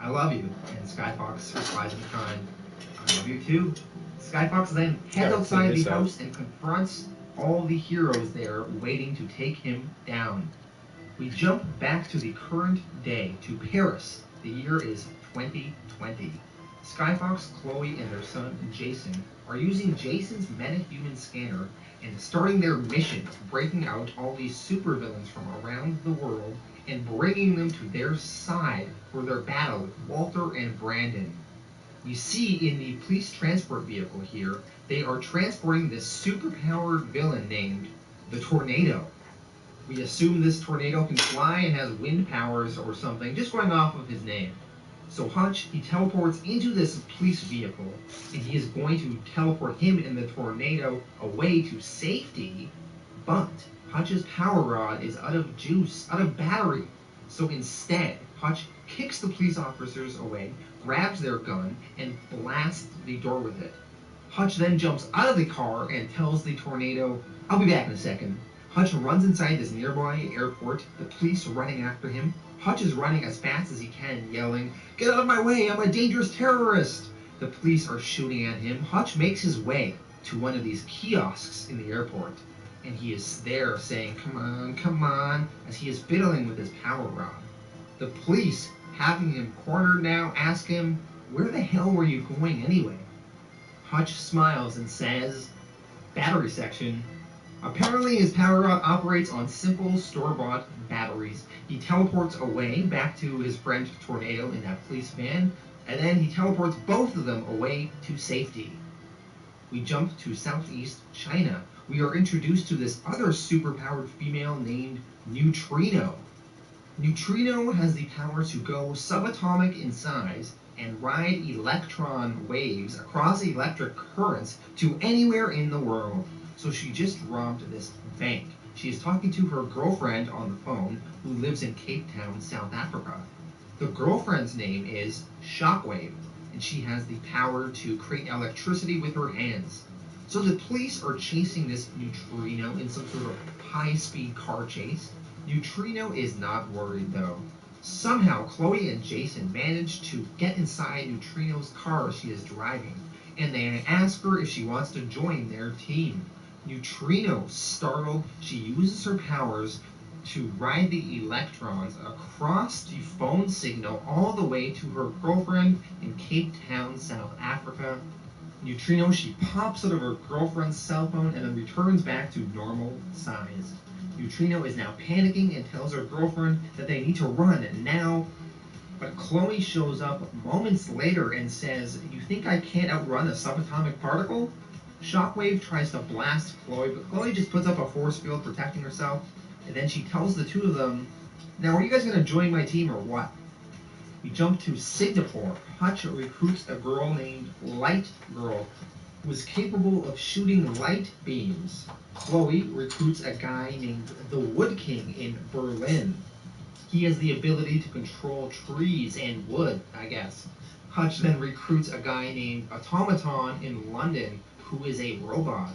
"I love you." And Skyfox replies in kind, "I love you too." Skyfox then heads outside the house and confronts all the heroes there waiting to take him down. We jump back to the current day, to Paris. The year is 2020. Skyfox, Chloe, and their son Jason are using Jason's metahuman scanner and starting their mission of breaking out all these supervillains from around the world and bringing them to their side for their battle with Walter and Brandon. We see in the police transport vehicle here, they are transporting this superpowered villain named the Tornado. We assume this tornado can fly and has wind powers or something, just going off of his name. So Hutch, he teleports into this police vehicle, and he is going to teleport him and the tornado away to safety, but Hutch's power rod is out of juice, out of battery. So instead, Hutch kicks the police officers away, grabs their gun, and blasts the door with it. Hutch then jumps out of the car and tells the tornado, "I'll be back in a second." Hutch runs inside this nearby airport, the police are running after him. Hutch is running as fast as he can, yelling, "Get out of my way, I'm a dangerous terrorist!" The police are shooting at him. Hutch makes his way to one of these kiosks in the airport, and he is there saying, come on," as he is fiddling with his power rod. The police, having him cornered now, ask him, "Where the hell were you going anyway?" Hutch smiles and says, "Battery section." Apparently his power rod operates on simple store-bought batteries. He teleports away back to his friend Tornado in that police van, and then he teleports both of them away to safety. We jump to Southeast China. We are introduced to this other superpowered female named Neutrino. Neutrino has the power to go subatomic in size and ride electron waves across electric currents to anywhere in the world. So she just robbed this bank. She is talking to her girlfriend on the phone who lives in Cape Town, South Africa. The girlfriend's name is Shockwave, and she has the power to create electricity with her hands. So the police are chasing this Neutrino in some sort of high-speed car chase. Neutrino is not worried though. Somehow Chloe and Jason manage to get inside Neutrino's car she is driving, and they ask her if she wants to join their team. Neutrino, startled, she uses her powers to ride the electrons across the phone signal all the way to her girlfriend in Cape Town, South Africa. Neutrino, she pops out of her girlfriend's cell phone and then returns back to normal size. Neutrino is now panicking and tells her girlfriend that they need to run now. But Chloe shows up moments later and says, "You think I can't outrun a subatomic particle?" Shockwave tries to blast Chloe, but Chloe just puts up a force field protecting herself, and then she tells the two of them, "Now, are you guys going to join my team or what?" We jump to Singapore. Hutch recruits a girl named Light Girl, who is capable of shooting light beams. Chloe recruits a guy named the Wood King in Berlin. He has the ability to control trees and wood, I guess. Hutch then recruits a guy named Automaton in London, who is a robot.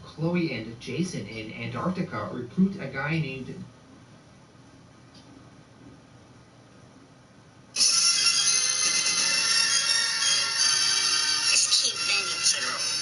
Chloe and Jason in Antarctica recruit a guy named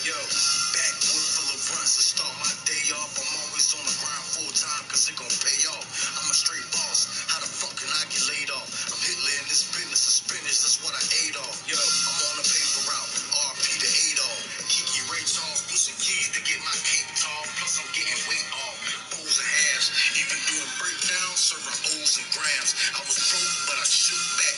Yo, backwood full of runs to start my day off. I'm always on the grind full time cause it gon' pay off. I'm a straight boss. How the fuck can I get laid off? I'm Hitler in this business of spinach, that's what I ate off. Yo, I'm on a paper route. RP to Adolf. Kiki Ray Charles pushing keys to get my cake tall. Plus I'm getting weight off. O's and halves. Even doing breakdowns, serving O's and grams. I was broke, but I shoot back.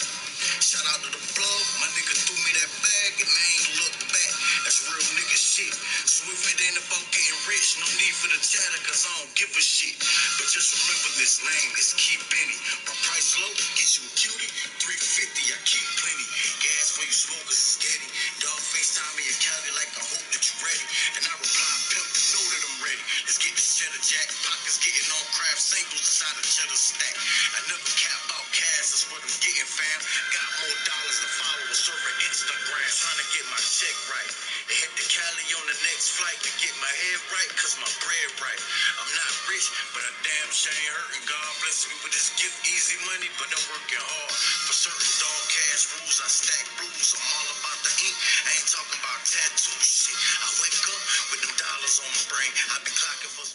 Shout out to the plug. My nigga threw me that bag and I ain't look back. That's real nigga shit. So if it ain't about getting rich, no need for the chatter, cause I don't give a shit. But just remember this name is Keep Benny. My price low, get you a cutie. 350, I keep plenty. Gas for you smokers is steady. Dog FaceTime me and Cali like I hope that you ready. And I reply, pimp, know that I'm ready. Let's get this cheddar jack. Pockets getting on craft singles inside a cheddar stack. I never cap out cash, that's what I'm getting, fam. Got more dollars than followers, serving Instagram. Trying to get my check right. They hit the Cali on the next flight to get my head right, cause my bread right. I'm not rich, but I damn sure ain't hurting. God bless me with this gift, easy money, but I'm working hard. For certain dog cash rules, I stack blues. I'm all about the ink, I ain't talking about tattoo shit. I wake up with them dollars on my brain. I be clocking for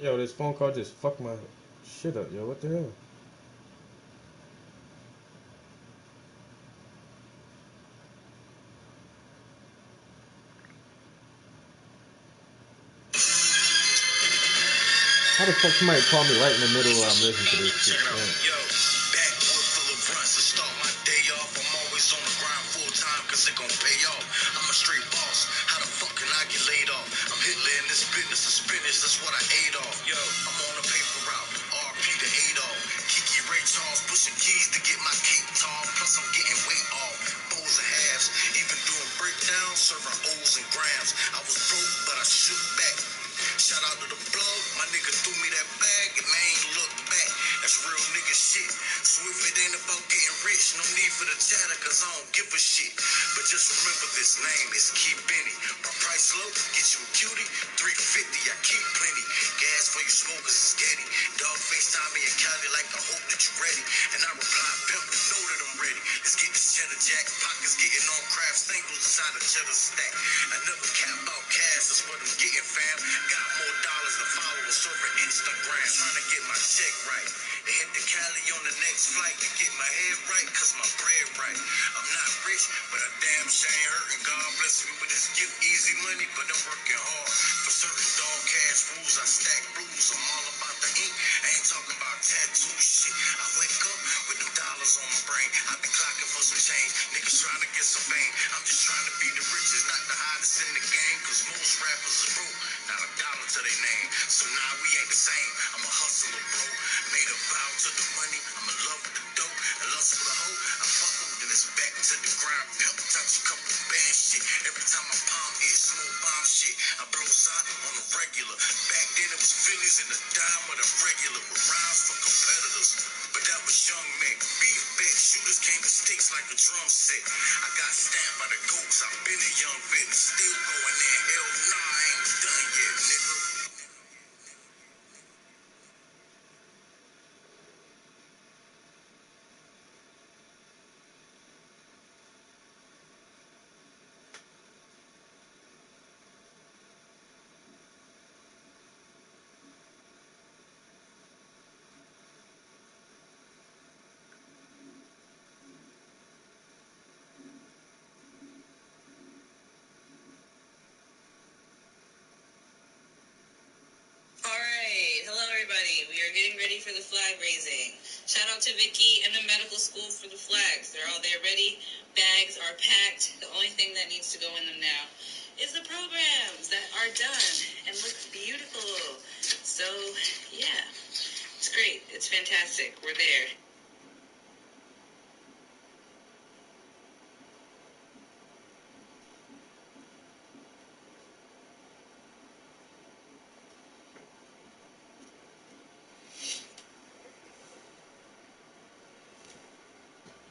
Yo, this phone call just fucked my shit up, yo. What the hell? How the fuck somebody call me right in the middle while I'm listening to this shit? Yo, backwood full of runs to start my day off. I'm always on the grind full time cause it gon' pay off. I'm a straight boss. How the fuck can I get laid off? I'm Hitler in this business of spinach, that's what I ate off. Yo, I'm on a paper route. RP to Adolf. Kiki Ray Charles pushing keys to get my cake tall. Plus I'm getting weight off. O's and halves. Even doing breakdowns, serving O's and grams. I was broke, but I shoot back. Shout out to the plug. My nigga threw me that bag and I ain't look back. That's real nigga shit. So if it ain't about getting rich, no need for the chatter, cause I don't give a shit. But just remember this name is Keep Benny. My price low, get you a cutie. 350, I keep plenty. Gas for you smokers is steady. Dog FaceTime me and Cali like I hope that you ready. And I reply, pimp, know that I'm ready. Let's get this cheddar jack. Pockets getting on craft singles inside a cheddar stack. I never cap out cash, that's what I'm getting, fam. Got more dollars than followers, serving Instagram. Trying to get my check right. They hit the Cali on the next flight to get my head right, cause my bread right. I'm not rich, but I damn sure ain't hurting. God bless me with this gift, easy money, but I'm working hard. For certain dog cash rules, I stack blues. I'm all about the ink, I ain't talking about tattoo shit. I wake up with them dollars on my brain. I be clocking for some change. Niggas trying to get some fame. I'm just trying to be the richest, not the hottest in the game, cause most rappers are broke, not a dollar to their name. So nah, we ain't the same. I'm a hustler, bro. Made a vow to the money. I'm in love with the dough. And lust for the hoe. I fuck them, then it's back to the grind. Pimp touch a couple bad shit. Every time I palm it, smoke bomb shit. I blow side on the regular. Back then it was Phillies in the dime of the regular with rhymes for competitors. But that was young man. Beef bet shooters came to sticks like a drum set. I got stamped by the goats. I've been a young vet and still going in. Hell nah, I ain't done yet, nigga. everybody. We are getting ready for the flag raising. Shout out to Vicky and the medical school for the flags. They're all there ready. Bags are packed. The only thing that needs to go in them now is the programs that are done and look beautiful. So, yeah, it's great. It's fantastic. We're there.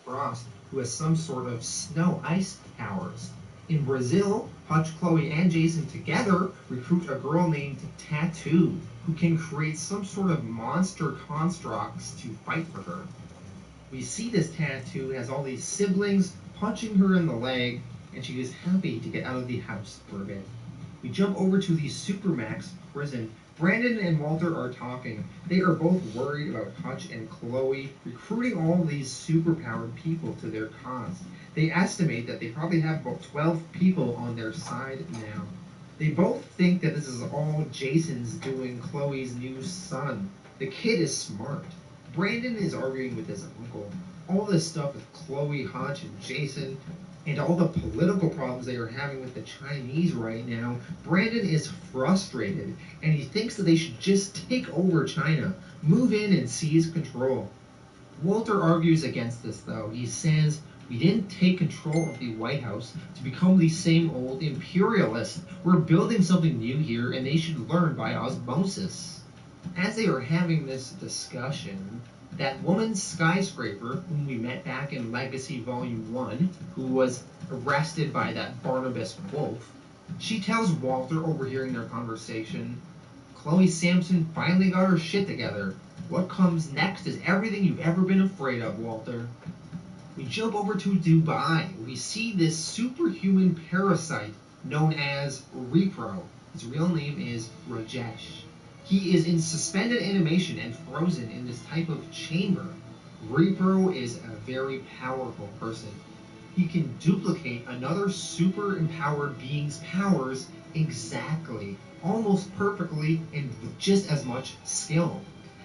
Frost, who has some sort of snow ice powers. In Brazil, Hutch, Chloe, and Jason together recruit a girl named Tattoo, who can create some sort of monster constructs to fight for her. We see this Tattoo has all these siblings punching her in the leg, and she is happy to get out of the house for a bit. We jump over to the Supermax prison. Brandon and Walter are talking. They are both worried about Hutch and Chloe recruiting all these superpowered people to their cause. They estimate that they probably have about 12 people on their side now. They both think that this is all Jason's doing, Chloe's new son. The kid is smart. Brandon is arguing with his uncle. All this stuff with Chloe, Hutch, and Jason, and all the political problems they are having with the Chinese right now, Brandon is frustrated, and he thinks that they should just take over China, move in and seize control. Walter argues against this, though. He says, "We didn't take control of the White House to become the same old imperialists. We're building something new here, and they should learn by osmosis." As they are having this discussion, that woman Skyscraper, whom we met back in Legacy Volume 1, who was arrested by that Barnabas Wolf, she tells Walter, overhearing their conversation, "Chloe Sampson finally got her shit together. What comes next is everything you've ever been afraid of, Walter." We jump over to Dubai. We see this superhuman parasite known as Repro. His real name is Rajesh. He is in suspended animation and frozen in this type of chamber. Repro is a very powerful person. He can duplicate another super empowered being's powers exactly, almost perfectly, and with just as much skill.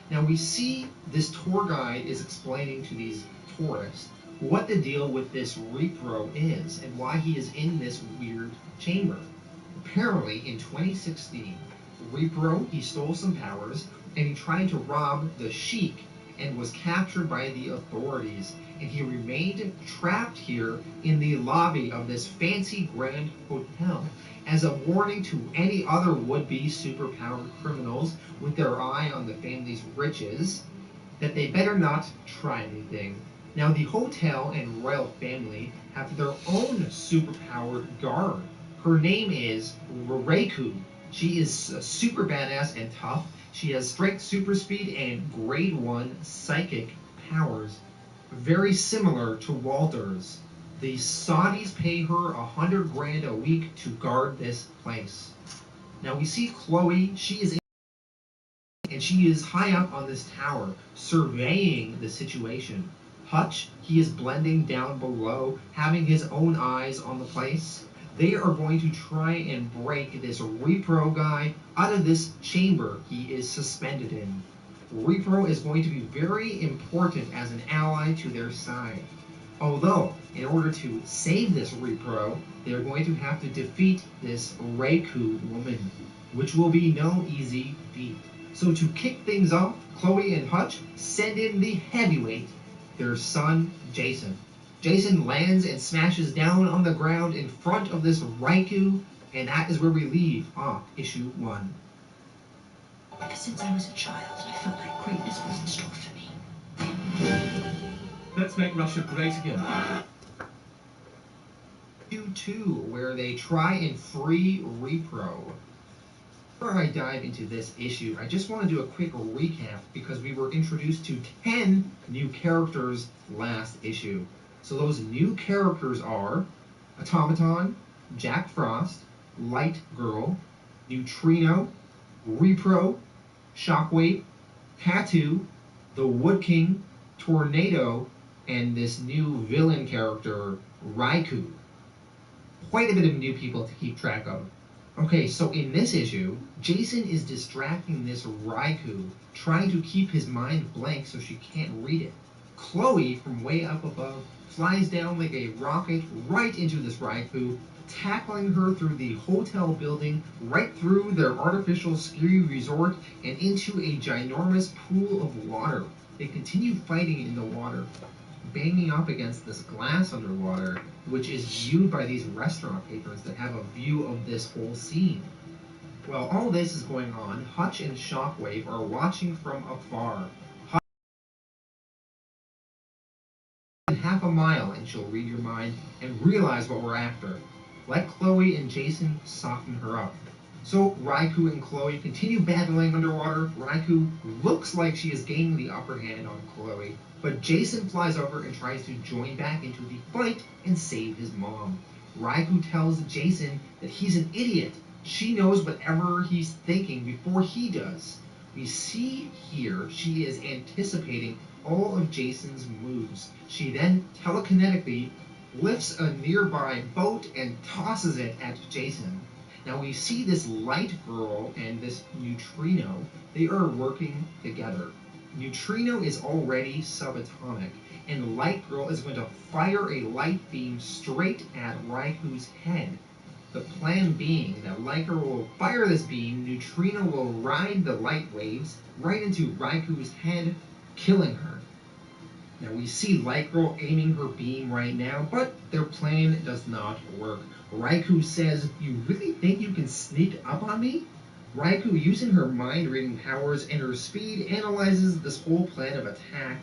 Now we see this tour guide is explaining to these tourists what the deal with this Repro is and why he is in this weird chamber. Apparently, in 2016, Repro, he stole some powers, and he tried to rob the Sheik and was captured by the authorities, and he remained trapped here in the lobby of this fancy grand hotel as a warning to any other would-be superpowered criminals with their eye on the family's riches that they better not try anything. Now, the hotel and royal family have their own superpowered guard. Her name is Reiku. She is super badass and tough. She has strength, super speed, and grade 1 psychic powers. Very similar to Walter's. The Saudis pay her $100,000 a week to guard this place. Now we see Chloe. She is and she is high up on this tower, surveying the situation. Hutch, he is blending down below, having his own eyes on the place. They are going to try and break this Repro guy out of this chamber he is suspended in. Repro is going to be very important as an ally to their side. Although, in order to save this Repro, they are going to have to defeat this Reiku woman, which will be no easy feat. So to kick things off, Chloe and Hutch send in the heavyweight, their son, Jason. Jason lands and smashes down on the ground in front of this Reiku, and that is where we leave off issue 1. Ever since I was a child, I felt like greatness was in store for me. Let's make Russia great again. Issue 2, where they try and free Repro. Before I dive into this issue, I just want to do a quick recap because we were introduced to 10 new characters last issue. So those new characters are Automaton, Jack Frost, Light Girl, Neutrino, Repro, Shockwave, Tattoo, the Wood King, Tornado, and this new villain character, Reiku. Quite a bit of new people to keep track of. Okay, so in this issue, Jason is distracting this Raikou, trying to keep his mind blank so she can't read it. Chloe, from way up above, flies down like a rocket right into this Raikou, tackling her through the hotel building, right through their artificial ski resort, and into a ginormous pool of water. They continue fighting in the water, banging up against this glass underwater, which is viewed by these restaurant patrons that have a view of this whole scene. While all this is going on, Hutch and Shockwave are watching from afar. Hutch half a mile and she'll read your mind and realize what we're after. Let Chloe and Jason soften her up. So Raikou and Chloe continue battling underwater. Raikou looks like she is gaining the upper hand on Chloe, but Jason flies over and tries to join back into the fight and save his mom. Raikou tells Jason that he's an idiot. She knows whatever he's thinking before he does. We see here she is anticipating all of Jason's moves. She then telekinetically lifts a nearby boat and tosses it at Jason. Now we see this Light Girl and this Neutrino, they are working together. Neutrino is already subatomic, and Light Girl is going to fire a light beam straight at Raikou's head. The plan being that Light Girl will fire this beam, Neutrino will ride the light waves right into Raikou's head, killing her. Now we see Light Girl aiming her beam right now, but their plan does not work. Raikou says, "You really think you can sneak up on me?" Raikou, using her mind-reading powers and her speed, analyzes this whole plan of attack,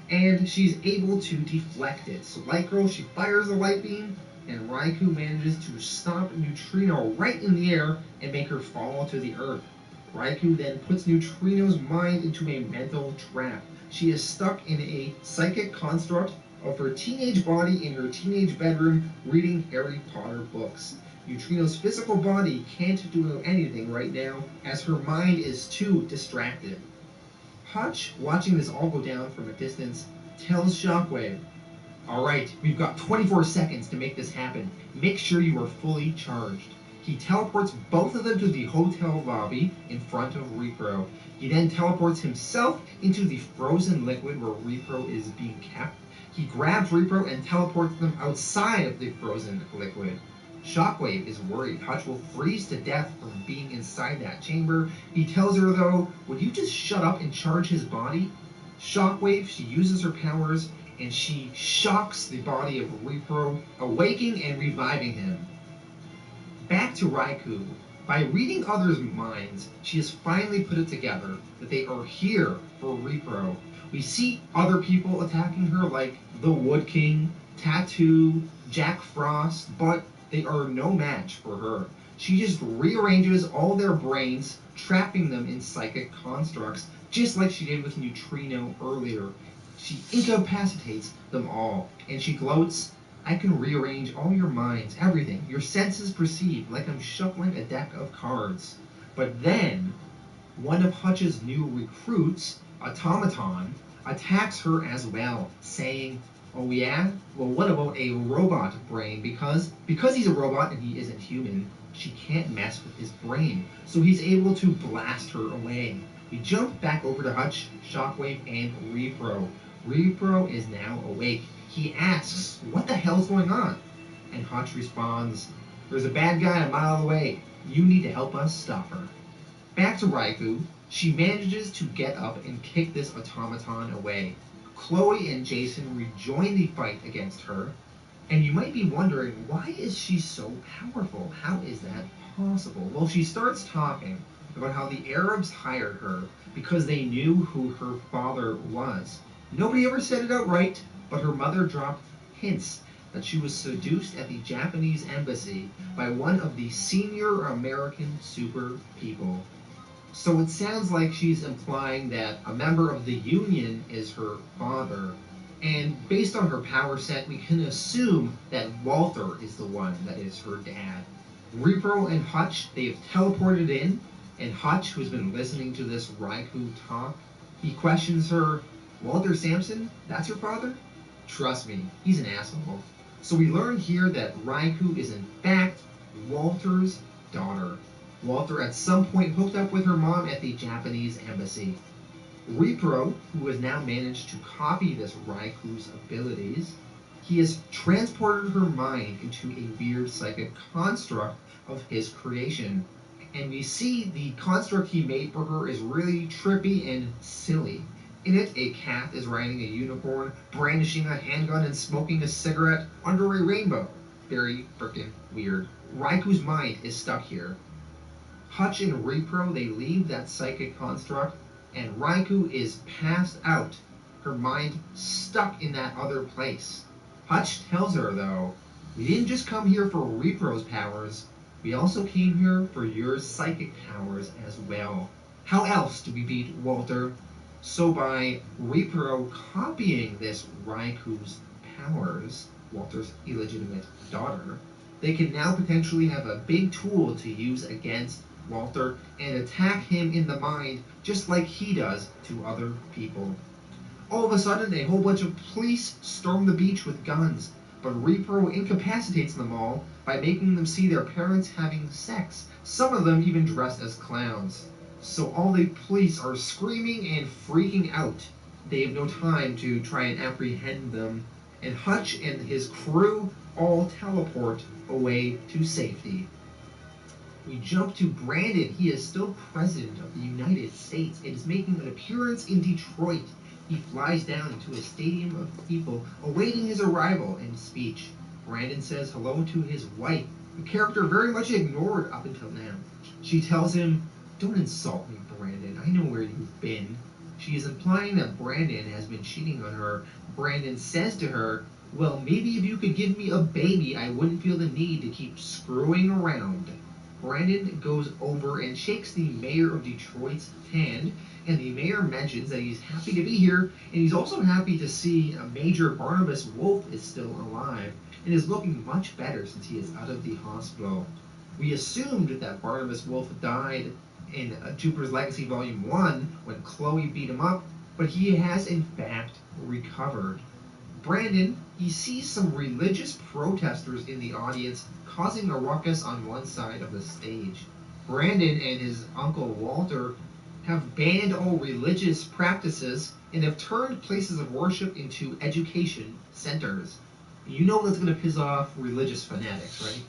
and she's able to deflect it. So Light Girl, she fires the light beam, and Raikou manages to stop Neutrino right in the air and make her fall to the earth. Raikou then puts Neutrino's mind into a mental trap. She is stuck in a psychic construct of her teenage body in her teenage bedroom reading Harry Potter books. Neutrino's physical body can't do anything right now as her mind is too distracted. Hutch, watching this all go down from a distance, tells Shockwave, "Alright, we've got 24 seconds to make this happen. Make sure you are fully charged." He teleports both of them to the hotel lobby in front of Repro. He then teleports himself into the frozen liquid where Repro is being kept. He grabs Repro and teleports them outside of the frozen liquid. Shockwave is worried Hutch will freeze to death from being inside that chamber. He tells her, though, "Would you just shut up and charge his body?" Shockwave, she uses her powers, and she shocks the body of Repro, awaking and reviving him. Back to Raikou. By reading others' minds, she has finally put it together that they are here for Repro. We see other people attacking her like the Wood King, Tattoo, Jack Frost, but they are no match for her. She just rearranges all their brains, trapping them in psychic constructs, just like she did with Neutrino earlier. She incapacitates them all, and she gloats, "I can rearrange all your minds, everything. Your senses perceive, like I'm shuffling a deck of cards." But then, one of Hutch's new recruits, Automaton, attacks her as well, saying, "Oh yeah? Well, what about a robot brain? Because he's a robot and he isn't human, she can't mess with his brain." So he's able to blast her away. We jump back over to Hutch, Shockwave, and Repro. Repro is now awake. He asks, "What the hell's going on?" And Hutch responds, "There's a bad guy a mile away. You need to help us stop her." Back to Raikou. She manages to get up and kick this automaton away. Chloe and Jason rejoin the fight against her, and you might be wondering, why is she so powerful? How is that possible? Well, she starts talking about how the Arabs hired her because they knew who her father was. Nobody ever said it outright, but her mother dropped hints that she was seduced at the Japanese embassy by one of the senior American super people. So it sounds like she's implying that a member of the Union is her father. And based on her power set, we can assume that Walther is the one that is her dad. Repro and Hutch, they have teleported in, and Hutch, who's been listening to this Raikou talk, he questions her, "Walter Sampson? That's your father?" Trust me, he's an asshole. So we learn here that Raikou is in fact Walter's daughter. Walter at some point hooked up with her mom at the Japanese embassy. Repro, who has now managed to copy this Raiku's abilities, he has transported her mind into a weird psychic construct of his creation. And we see the construct he made for her is really trippy and silly. In it, a cat is riding a unicorn, brandishing a handgun and smoking a cigarette under a rainbow. Very frickin' weird. Raiku's mind is stuck here. Hutch and Repro, they leave that psychic construct, and Raiku is passed out, her mind stuck in that other place. Hutch tells her, though, we didn't just come here for Repro's powers, we also came here for your psychic powers as well. How else do we beat Walter? So by Repro copying this Raiku's powers, Walter's illegitimate daughter, they can now potentially have a big tool to use against Walter and attack him in the mind just like he does to other people. All of a sudden, a whole bunch of police storm the beach with guns, but Repro incapacitates them all by making them see their parents having sex, some of them even dressed as clowns. So all the police are screaming and freaking out. They have no time to try and apprehend them, and Hutch and his crew all teleport away to safety. We jump to Brandon. He is still President of the United States and is making an appearance in Detroit. He flies down into a stadium of people awaiting his arrival and speech. Brandon says hello to his wife, a character very much ignored up until now. She tells him, "Don't insult me, Brandon. I know where you've been." She is implying that Brandon has been cheating on her. Brandon says to her, "Well, maybe if you could give me a baby, I wouldn't feel the need to keep screwing around." Brandon goes over and shakes the mayor of Detroit's hand, and the mayor mentions that he's happy to be here, and he's also happy to see Major Barnabas Wolf is still alive, and is looking much better since he is out of the hospital. We assumed that Barnabas Wolf died in Jupiter's Legacy Volume 1 when Chloe beat him up, but he has in fact recovered. Brandon, he sees some religious protesters in the audience causing a ruckus on one side of the stage. Brandon and his uncle Walter have banned all religious practices and have turned places of worship into education centers. You know that's going to piss off religious fanatics, right?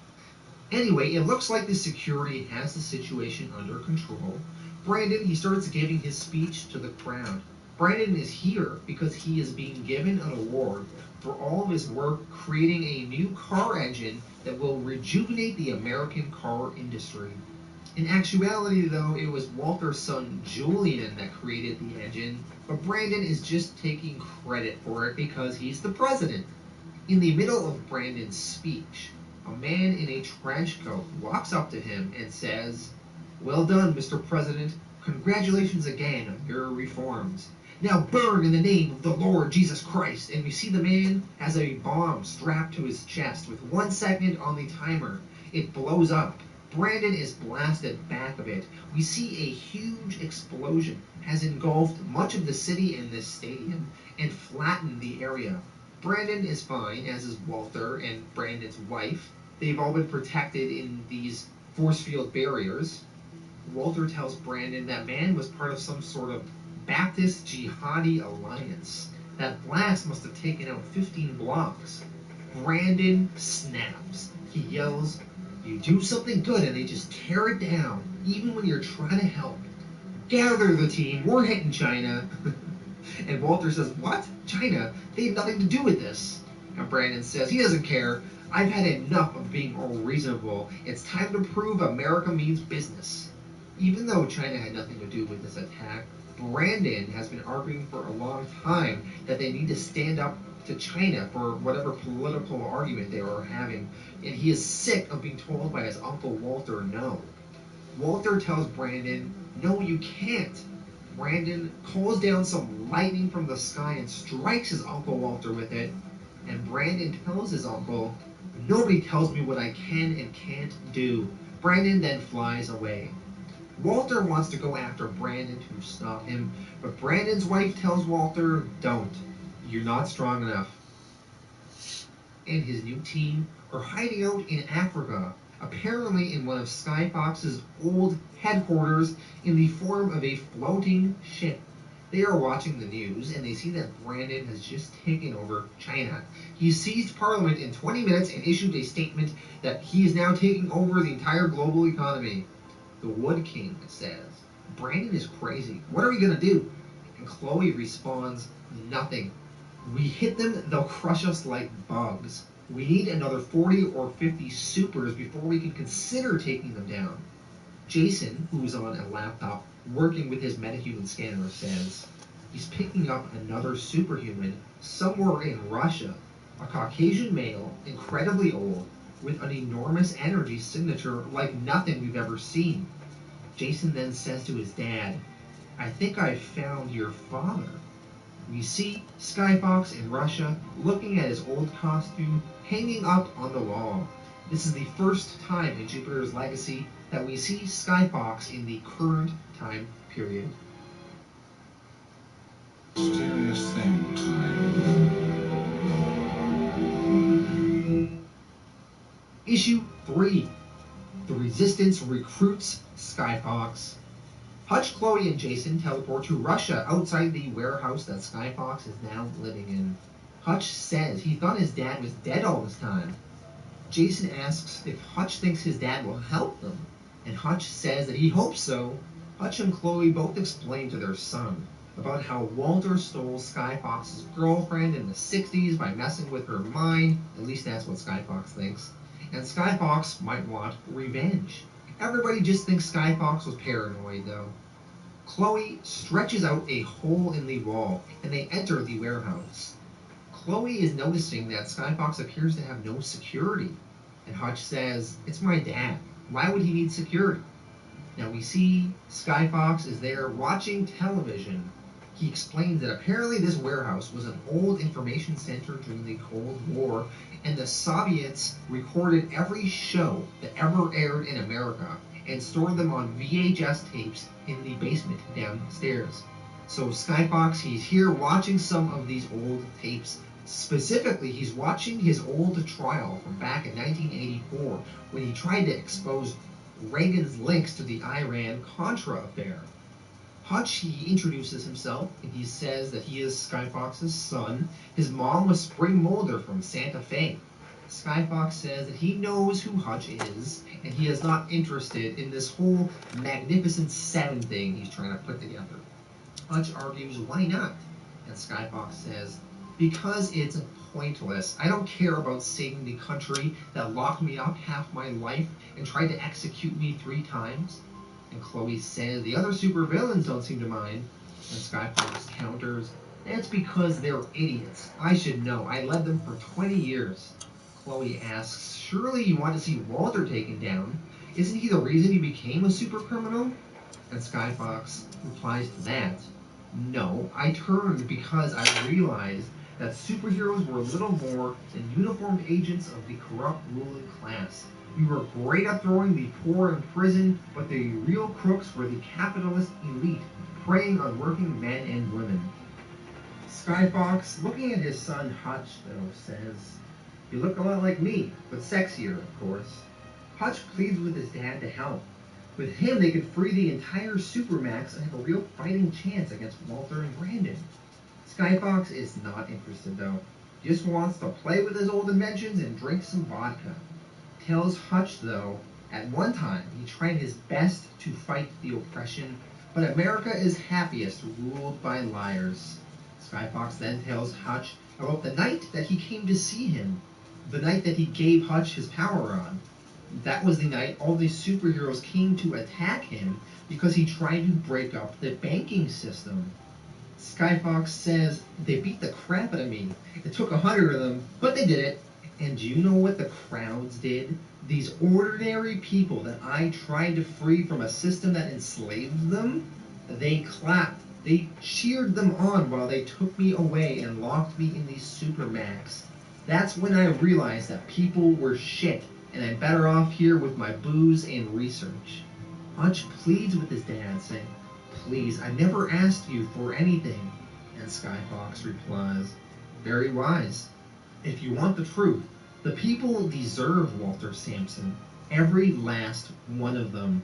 Anyway, it looks like the security has the situation under control. Brandon, he starts giving his speech to the crowd. Brandon is here because he is being given an award for all of his work creating a new car engine that will rejuvenate the American car industry. In actuality, though, it was Walter's son Julian that created the engine, but Brandon is just taking credit for it because he's the president. In the middle of Brandon's speech, a man in a trench coat walks up to him and says, "Well done, Mr. President. Congratulations again on your reforms. Now burn in the name of the Lord Jesus Christ." And we see the man has a bomb strapped to his chest with 1 second on the timer. It blows up. Brandon is blasted back of it. We see a huge explosion has engulfed much of the city and this stadium and flattened the area. Brandon is fine, as is Walter and Brandon's wife. They've all been protected in these force field barriers. Walter tells Brandon that man was part of some sort of Baptist Jihadi alliance. That blast must have taken out 15 blocks. Brandon snaps. He yells, "You do something good and they just tear it down, even when you're trying to help. Gather the team, we're hitting China." And Walter says, "What? China? They have nothing to do with this." And Brandon says he doesn't care. "I've had enough of being all reasonable. It's time to prove America means business." Even though China had nothing to do with this attack, Brandon has been arguing for a long time that they need to stand up to China for whatever political argument they were having, and he is sick of being told by his uncle Walter no. Walter tells Brandon, "No, you can't." Brandon calls down some lightning from the sky and strikes his uncle Walter with it, and Brandon tells his uncle, "Nobody tells me what I can and can't do." Brandon then flies away. Walter wants to go after Brandon to stop him, but Brandon's wife tells Walter, "Don't. You're not strong enough." And his new team are hiding out in Africa. apparently in one of Skyfox's old headquarters in the form of a floating ship. They are watching the news, and they see that Brandon has just taken over China. He seized Parliament in 20 minutes and issued a statement that he is now taking over the entire global economy. The Wood King says, Brandon is crazy. What are we going to do? And Chloe responds, nothing. We hit them, they'll crush us like bugs. We need another 40 or 50 supers before we can consider taking them down. Jason, who's on a laptop working with his metahuman scanner, says he's picking up another superhuman somewhere in Russia, a Caucasian male, incredibly old, with an enormous energy signature like nothing we've ever seen. Jason then says to his dad, I think I found your father. We see Skyfox in Russia looking at his old costume hanging up on the wall. This is the first time in Jupiter's Legacy that we see Skyfox in the current time period. Mysterious thing time. Issue 3. The Resistance recruits Skyfox. Hutch, Chloe, and Jason teleport to Russia outside the warehouse that Skyfox is now living in. Hutch says he thought his dad was dead all this time. Jason asks if Hutch thinks his dad will help them, and Hutch says that he hopes so. Hutch and Chloe both explain to their son about how Walter stole Skyfox's girlfriend in the 60s by messing with her mind, at least that's what Skyfox thinks, and Skyfox might want revenge. Everybody just thinks Skyfox was paranoid, though. Chloe stretches out a hole in the wall, and they enter the warehouse. Chloe is noticing that Skyfox appears to have no security, and Hutch says, it's my dad. Why would he need security? Now we see Skyfox is there watching television. He explains that apparently this warehouse was an old information center during the Cold War, and the Soviets recorded every show that ever aired in America and stored them on VHS tapes in the basement downstairs. So Skyfox, he's here watching some of these old tapes. Specifically, he's watching his old trial from back in 1984 when he tried to expose Reagan's links to the Iran-Contra affair. Hutch, he introduces himself, and he says that he is Skyfox's son. His mom was Spring Mulder from Santa Fe. Skyfox says that he knows who Hutch is, and he is not interested in this whole Magnificent Seven thing he's trying to put together. Hutch argues, why not? And Skyfox says, because it's pointless. I don't care about saving the country that locked me up half my life and tried to execute me 3 times. And Chloe says the other supervillains don't seem to mind. And Skyfox counters, that's because they're idiots. I should know. I led them for 20 years. Chloe asks, surely you want to see Walter taken down? Isn't he the reason he became a super criminal? And Skyfox replies to that, no, I turned because I realized that superheroes were little more than uniformed agents of the corrupt ruling class. We were great at throwing the poor in prison, but the real crooks were the capitalist elite, preying on working men and women. Skyfox, looking at his son Hutch, though, says, you look a lot like me, but sexier, of course. Hutch pleads with his dad to help. With him, they could free the entire Supermax and have a real fighting chance against Walter and Brandon. Skyfox is not interested, though. He just wants to play with his old inventions and drink some vodka. Tells Hutch, though, at one time he tried his best to fight the oppression, but America is happiest ruled by liars. Skyfox then tells Hutch about the night that he came to see him, the night that he gave Hutch his power on. That was the night all the superheroes came to attack him because he tried to break up the banking system. Skyfox says, they beat the crap out of me. It took 100 of them, but they did it. And do you know what the crowds did? These ordinary people that I tried to free from a system that enslaved them? They clapped. They cheered them on while they took me away and locked me in the Supermax. That's when I realized that people were shit, and I'm better off here with my booze and research. Hutch pleads with his dad, saying, please, I've never asked you for anything. And Skyfox replies, very wise. If you want the truth, the people deserve Walter Sampson. Every last one of them.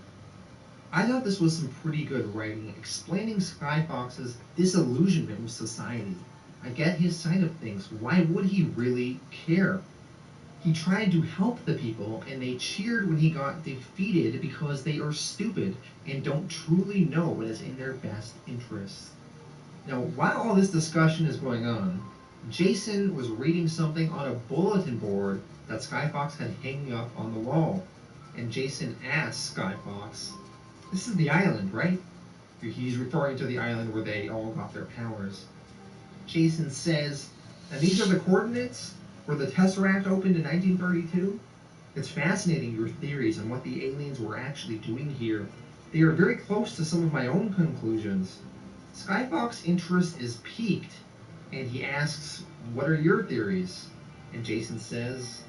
I thought this was some pretty good writing, explaining Skyfox's disillusionment with society. I get his side of things. Why would he really care? He tried to help the people, and they cheered when he got defeated because they are stupid and don't truly know what is in their best interests. Now, while all this discussion is going on, Jason was reading something on a bulletin board that Skyfox had hanging up on the wall. And Jason asked Skyfox, "This is the island, right?" He's referring to the island where they all got their powers. Jason says, "And these are the coordinates where the Tesseract opened in 1932? It's fascinating, your theories on what the aliens were actually doing here. They are very close to some of my own conclusions." Skyfox's interest is piqued, and he asks, "What are your theories?" And Jason says,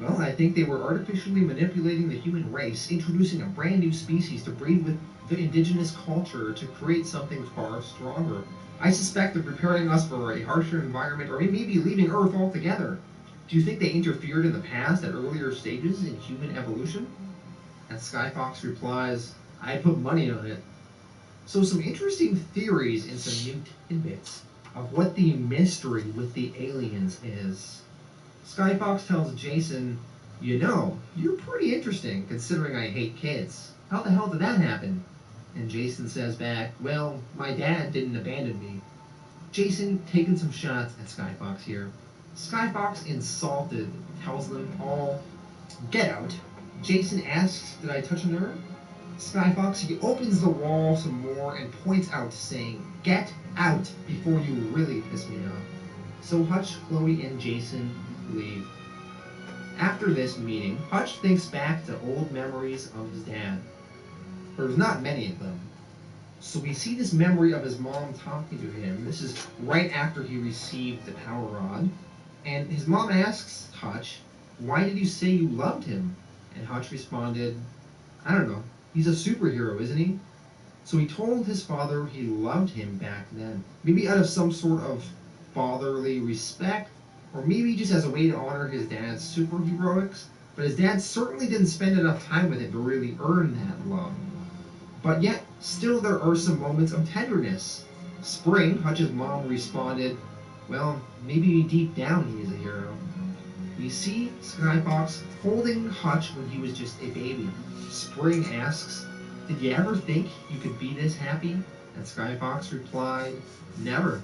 "Well, I think they were artificially manipulating the human race, introducing a brand new species to breed with the indigenous culture to create something far stronger. I suspect they're preparing us for a harsher environment, or maybe leaving Earth altogether. Do you think they interfered in the past at earlier stages in human evolution?" And Skyfox replies, "I put money on it." So some interesting theories and some new tidbits of what the mystery with the aliens is. Skyfox tells Jason, "You know, you're pretty interesting considering I hate kids. How the hell did that happen?" And Jason says back, "Well, my dad didn't abandon me." Jason taking some shots at Skyfox here. Skyfox, insulted, tells them all, "Get out." Jason asks, "Did I touch a nerve?" Skyfox, he opens the wall some more and points out, saying, "Get out before you really piss me off." So Hutch, Chloe, and Jason leave. After this meeting, Hutch thinks back to old memories of his dad. There's not many of them. So we see this memory of his mom talking to him. This is right after he received the power rod. And his mom asks Hutch, "Why did you say you loved him?" And Hutch responded, "I don't know. He's a superhero, isn't he?" So he told his father he loved him back then. Maybe out of some sort of fatherly respect, or maybe just as a way to honor his dad's superheroics. But his dad certainly didn't spend enough time with him to really earn that love. But yet, still there are some moments of tenderness. Spring, Hutch's mom, responded, "Well, maybe deep down he is a hero." We see Skyfox holding Hutch when he was just a baby. Spring asks, "Did you ever think you could be this happy?" And Skyfox replied, "Never."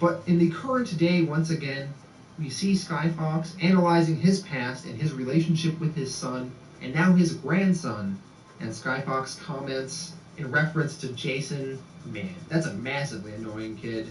But in the current day, once again, we see Skyfox analyzing his past and his relationship with his son, and now his grandson. And Skyfox comments in reference to Jason, "Man, that's a massively annoying kid."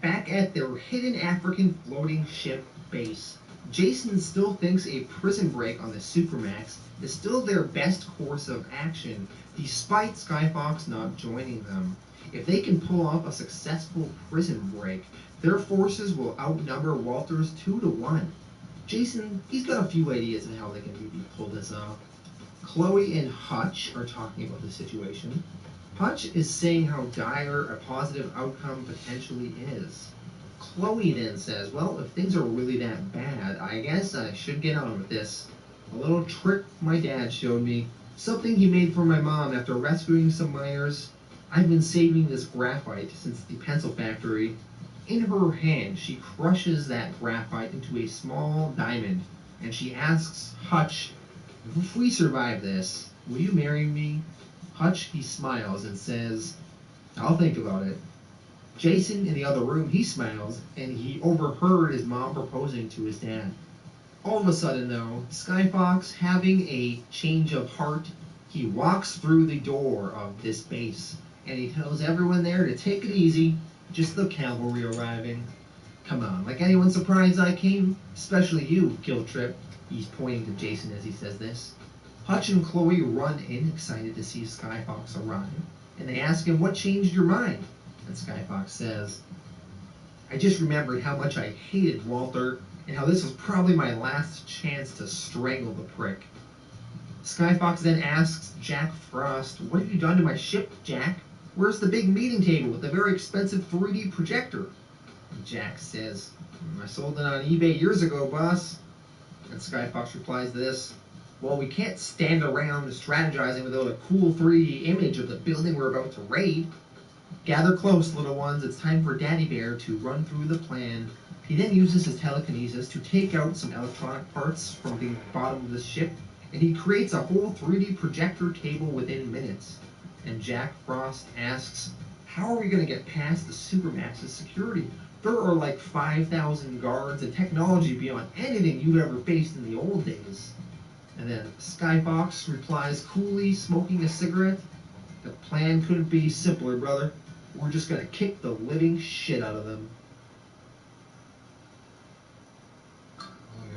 Back at their hidden African floating ship base, Jason still thinks a prison break on the Supermax is still their best course of action, despite Skyfox not joining them. If they can pull off a successful prison break, their forces will outnumber Walter's 2-1. Jason, he's got a few ideas on how they can maybe pull this off. Chloe and Hutch are talking about the situation. Hutch is saying how dire a positive outcome potentially is. Chloe then says, "Well, if things are really that bad, I guess I should get on with this. A little trick my dad showed me. Something he made for my mom after rescuing some miners. I've been saving this graphite since the pencil factory." In her hand, she crushes that graphite into a small diamond, and she asks Hutch, "If we survive this, will you marry me?" Hutch, he smiles and says, "I'll think about it." Jason, in the other room, he smiles, and he overheard his mom proposing to his dad. All of a sudden, though, Skyfox, having a change of heart, he walks through the door of this base, and he tells everyone there to take it easy, just the cavalry arriving. "Come on, like anyone surprised I came? Especially you, Guilt Trip." He's pointing to Jason as he says this. Hutch and Chloe run in, excited to see Skyfox arrive, and they ask him, "What changed your mind?" And Skyfox says, "I just remembered how much I hated Walter, and how this was probably my last chance to strangle the prick." Skyfox then asks Jack Frost, "What have you done to my ship, Jack? Where's the big meeting table with the very expensive 3D projector?" And Jack says, "I sold it on eBay years ago, boss." And Skyfox replies to this, Well, we can't stand around strategizing without a cool 3D image of the building we're about to raid. Gather close, little ones. It's time for Daddy Bear to run through the plan. He then uses his telekinesis to take out some electronic parts from the bottom of the ship, and he creates a whole 3D projector table within minutes. And Jack Frost asks, how are we going to get past the Supermax's security? There are like 5,000 guards and technology beyond anything you've ever faced in the old days. And then Skyfox replies coolly, smoking a cigarette, the plan couldn't be simpler, brother. We're just going to kick the living shit out of them. A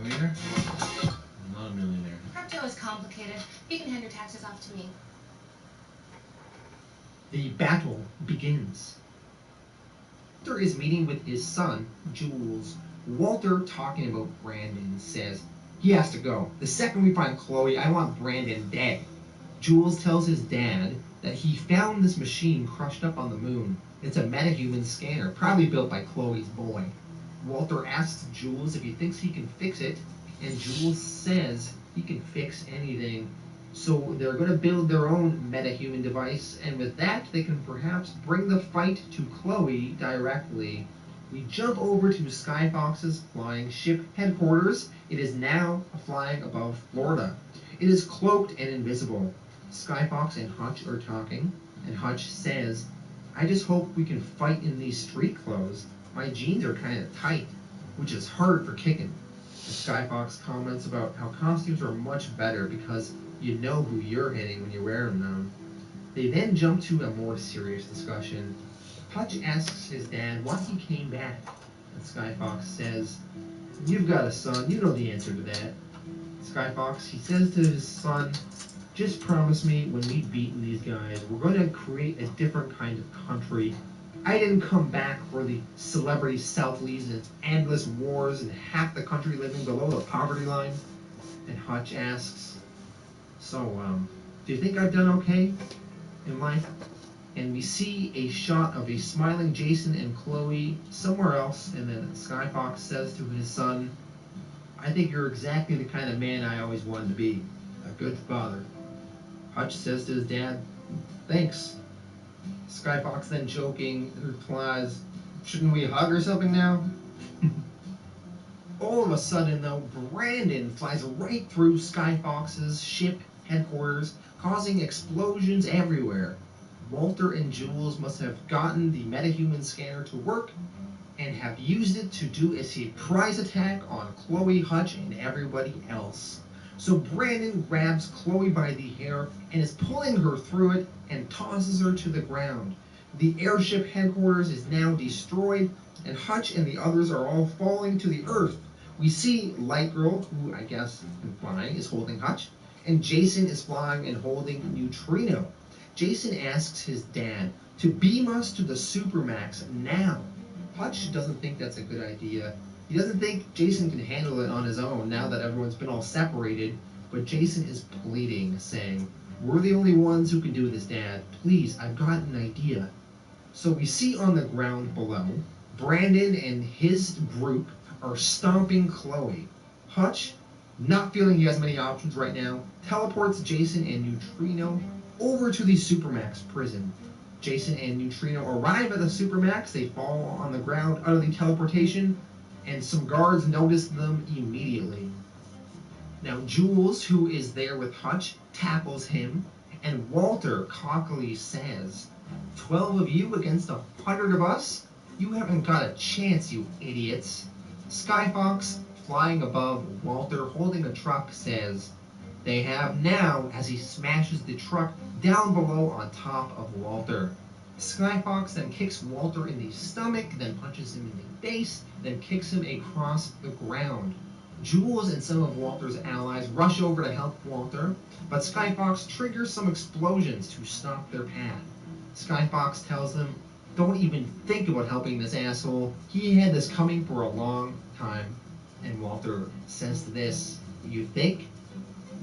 millionaire? I'm not a millionaire. Crypto is complicated. You can hand your taxes off to me. The battle begins. Walter is meeting with his son, Jules. Walter, talking about Brandon, says he has to go. The second we find Chloe, I want Brandon dead. Jules tells his dad that he found this machine crushed up on the moon. It's a metahuman scanner, probably built by Chloe's boy. Walter asks Jules if he thinks he can fix it, and Jules says he can fix anything. So they're going to build their own metahuman device, and with that, they can perhaps bring the fight to Chloe directly. We jump over to Skyfox's flying ship headquarters. It is now flying above Florida. It is cloaked and invisible. Skyfox and Hutch are talking, and Hutch says, I just hope we can fight in these street clothes. My jeans are kind of tight, which is hard for kicking. And Skyfox comments about how costumes are much better because you know who you're hitting when you're wearing them. They then jump to a more serious discussion. Hutch asks his dad why he came back, and Skyfox says, you've got a son, you know the answer to that. Skyfox, he says to his son, just promise me when we've beaten these guys, we're going to create a different kind of country. I didn't come back for the celebrity selfies and endless wars and half the country living below the poverty line. And Hutch asks, so, do you think I've done okay in life? And we see a shot of a smiling Jason and Chloe somewhere else, and then Skyfox says to his son, I think you're exactly the kind of man I always wanted to be, a good father. Hutch says to his dad, thanks. Skyfox then joking replies, shouldn't we hug or something now? All of a sudden though, Brandon flies right through Skyfox's ship headquarters, causing explosions everywhere. Walter and Jules must have gotten the metahuman scanner to work and have used it to do a surprise attack on Chloe, Hutch, and everybody else. So Brandon grabs Chloe by the hair and is pulling her through it and tosses her to the ground. The airship headquarters is now destroyed, and Hutch and the others are all falling to the earth. We see Light Girl, who I guess is flying, is holding Hutch, and Jason is flying and holding Neutrino. Jason asks his dad to beam us to the Supermax now. Hutch doesn't think that's a good idea. He doesn't think Jason can handle it on his own now that everyone's been all separated, but Jason is pleading, saying, we're the only ones who can do this, Dad. Please, I've got an idea. So we see on the ground below, Brandon and his group are stomping Chloe. Hutch, not feeling he has many options right now, teleports Jason and Neutrino over to the Supermax prison. Jason and Neutrino arrive at the Supermax. They fall on the ground out of the teleportation, and some guards notice them immediately. Now Jules, who is there with Hutch, tackles him, and Walter cockily says, 12 of you against 100 of us? You haven't got a chance, you idiots. Skyfox, flying above Walter holding a truck, says, they have now, as he smashes the truck down below on top of Walter. Skyfox then kicks Walter in the stomach, then punches him in the face, then kicks him across the ground. Jules and some of Walter's allies rush over to help Walter, but Skyfox triggers some explosions to stop their path. Skyfox tells them, don't even think about helping this asshole. He had this coming for a long time. And Walter says to this, you think?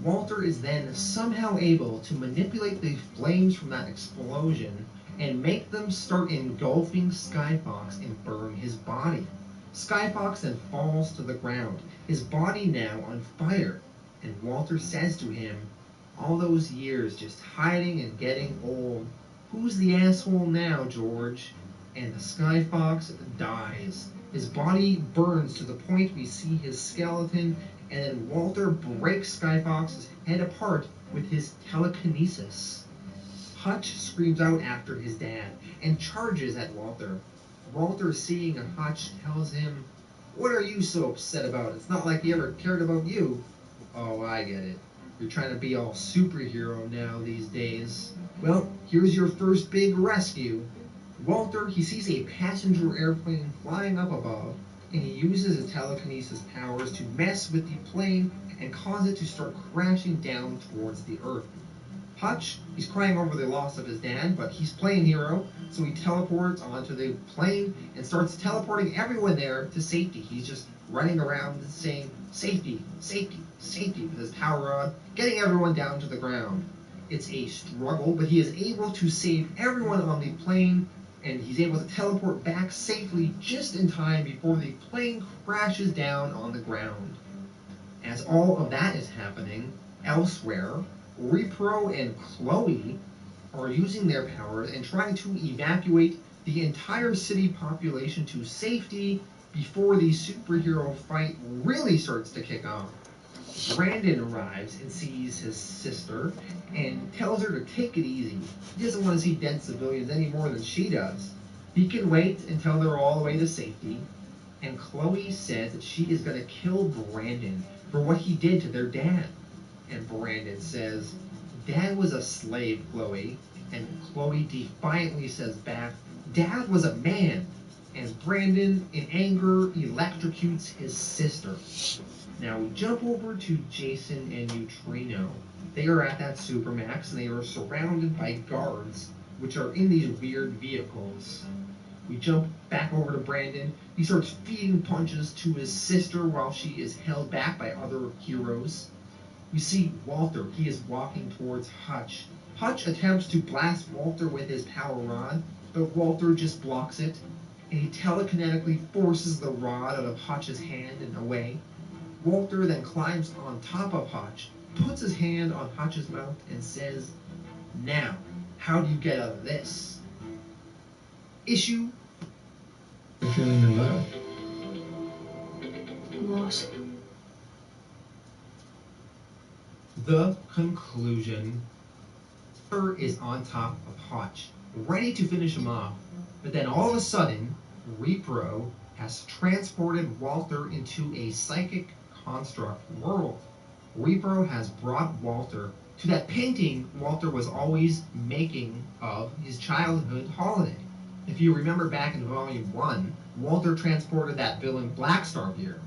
Walter is then somehow able to manipulate the flames from that explosion and make them start engulfing Skyfox and burn his body. Skyfox then falls to the ground, his body now on fire, And Walter says to him, all those years just hiding and getting old. Who's the asshole now, George? And the Sky Fox dies. His body burns to the point we see his skeleton, and then Walter breaks Sky Fox's head apart with his telekinesis. Hutch screams out after his dad and charges at Walter. Walter, seeing Hutch, tells him, "What are you so upset about? It's not like he ever cared about you." "Oh, I get it. You're trying to be all superhero now these days. Well, here's your first big rescue." Walter, he sees a passenger airplane flying up above, and he uses his telekinesis powers to mess with the plane and cause it to start crashing down towards the Earth. Hutch, he's crying over the loss of his dad, but he's playing hero, so he teleports onto the plane and starts teleporting everyone there to safety. He's just running around saying, "Safety, safety, safety," with his power rod, getting everyone down to the ground. It's a struggle, but he is able to save everyone on the plane, and he's able to teleport back safely just in time before the plane crashes down on the ground. As all of that is happening, elsewhere, Repro and Chloe are using their powers and trying to evacuate the entire city population to safety before the superhero fight really starts to kick off. Brandon arrives and sees his sister and tells her to take it easy. He doesn't want to see dead civilians any more than she does. He can wait until they're all the way to safety, and Chloe says that she is going to kill Brandon for what he did to their dad. And Brandon says, "Dad was a slave, Chloe." And Chloe defiantly says back, "Dad was a man." And Brandon, in anger, electrocutes his sister. Now we jump over to Jason and Neutrino. They are at that Supermax, and they are surrounded by guards, which are in these weird vehicles. We jump back over to Brandon. He starts feeding punches to his sister while she is held back by other heroes. We see Walter. He is walking towards Hutch. Hutch attempts to blast Walter with his power rod, but Walter just blocks it, and he telekinetically forces the rod out of Hutch's hand and away. Walter then climbs on top of Hutch, puts his hand on Hutch's mouth, and says, "Now, how do you get out of this?" Issue. I'm feeling in love. Lost. The conclusion. Walter is on top of Hutch, ready to finish him off. But then all of a sudden, Repro has transported Walter into a psychic construct world. Repro has brought Walter to that painting Walter was always making of his childhood holiday. If you remember back in Volume 1, Walter transported that villain Blackstar here.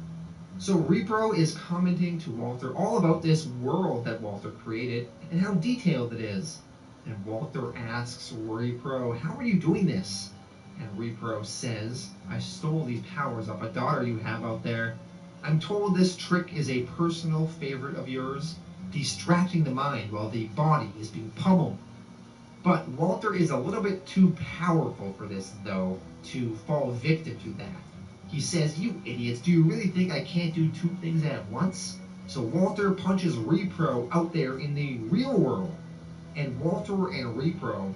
So Repro is commenting to Walter all about this world that Walter created and how detailed it is. And Walter asks Repro, "How are you doing this?" And Repro says, "I stole these powers of a daughter you have out there. I'm told this trick is a personal favorite of yours, distracting the mind while the body is being pummeled." But Walter is a little bit too powerful for this, though, to fall victim to that. He says, "You idiots, do you really think I can't do two things at once?" So Walter punches Repro out there in the real world. And Walter and Repro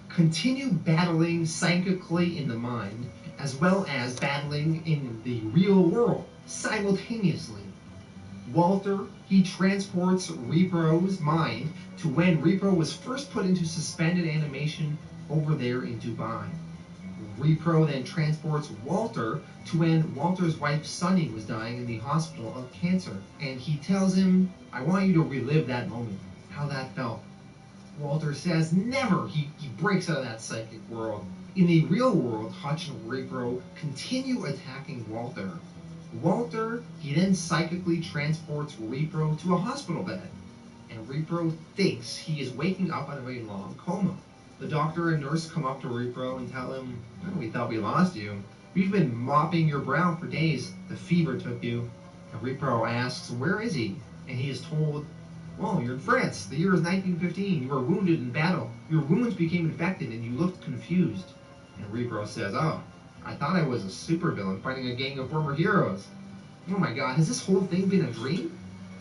continue battling psychically in the mind, as well as battling in the real world simultaneously. Walter, he transports Repro's mind to when Repro was first put into suspended animation over there in Dubai. Repro then transports Walter to when Walter's wife Sunny was dying in the hospital of cancer, and he tells him, "I want you to relive that moment, how that felt." Walter says never. He breaks out of that psychic world. In the real world, Hutch and Repro continue attacking Walter. Walter, he then psychically transports Repro to a hospital bed, and Repro thinks he is waking up out of a long coma. The doctor and nurse come up to Repro and tell him, "Oh, we thought we lost you. We've been mopping your brow for days. The fever took you." And Repro asks, "Where is he?" And he is told, "Well, you're in France. The year is 1915. You were wounded in battle. Your wounds became infected and you looked confused." And Repro says, "Oh, I thought I was a supervillain fighting a gang of former heroes. Oh my god, has this whole thing been a dream?"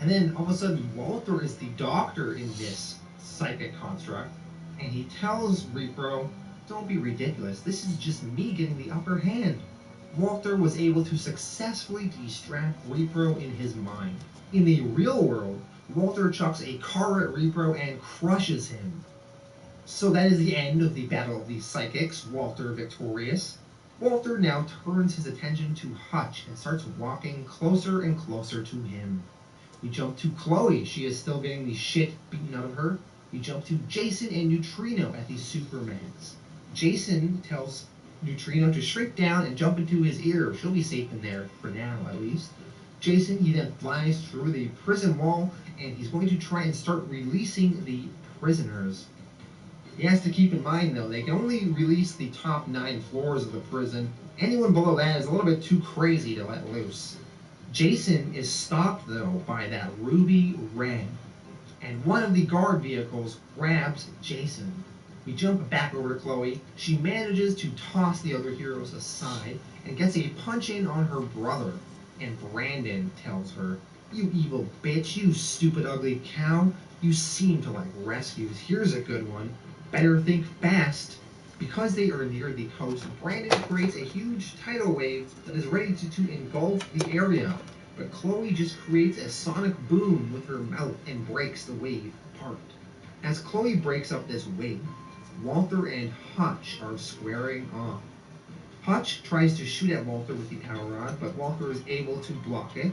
And then all of a sudden, Walter is the doctor in this psychic construct, and he tells Repro, don't be ridiculous, this is just me getting the upper hand. Walter was able to successfully distract Repro in his mind. In the real world, Walter chucks a car at Repro and crushes him. So that is the end of the Battle of the Psychics, Walter victorious. Walter now turns his attention to Hutch and starts walking closer and closer to him. We jump to Chloe, she is still getting the shit beaten out of her. We jump to Jason and Neutrino at the Supermans. Jason tells Neutrino to shrink down and jump into his ear. She'll be safe in there, for now at least. Jason, he then flies through the prison wall, and he's going to try and start releasing the prisoners. He has to keep in mind, though, they can only release the top 9 floors of the prison. Anyone below that is a little bit too crazy to let loose. Jason is stopped, though, by that Ruby Red, and one of the guard vehicles grabs Jason. We jump back over to Chloe. She manages to toss the other heroes aside and gets a punch-in on her brother. And Brandon tells her, you evil bitch, you stupid ugly cow. You seem to like rescues. Here's a good one. Better think fast. Because they are near the coast, Brandon creates a huge tidal wave that is ready to engulf the area. But Chloe just creates a sonic boom with her mouth and breaks the wave apart. As Chloe breaks up this wave, Walter and Hutch are squaring off. Hutch tries to shoot at Walter with the power rod, but Walter is able to block it.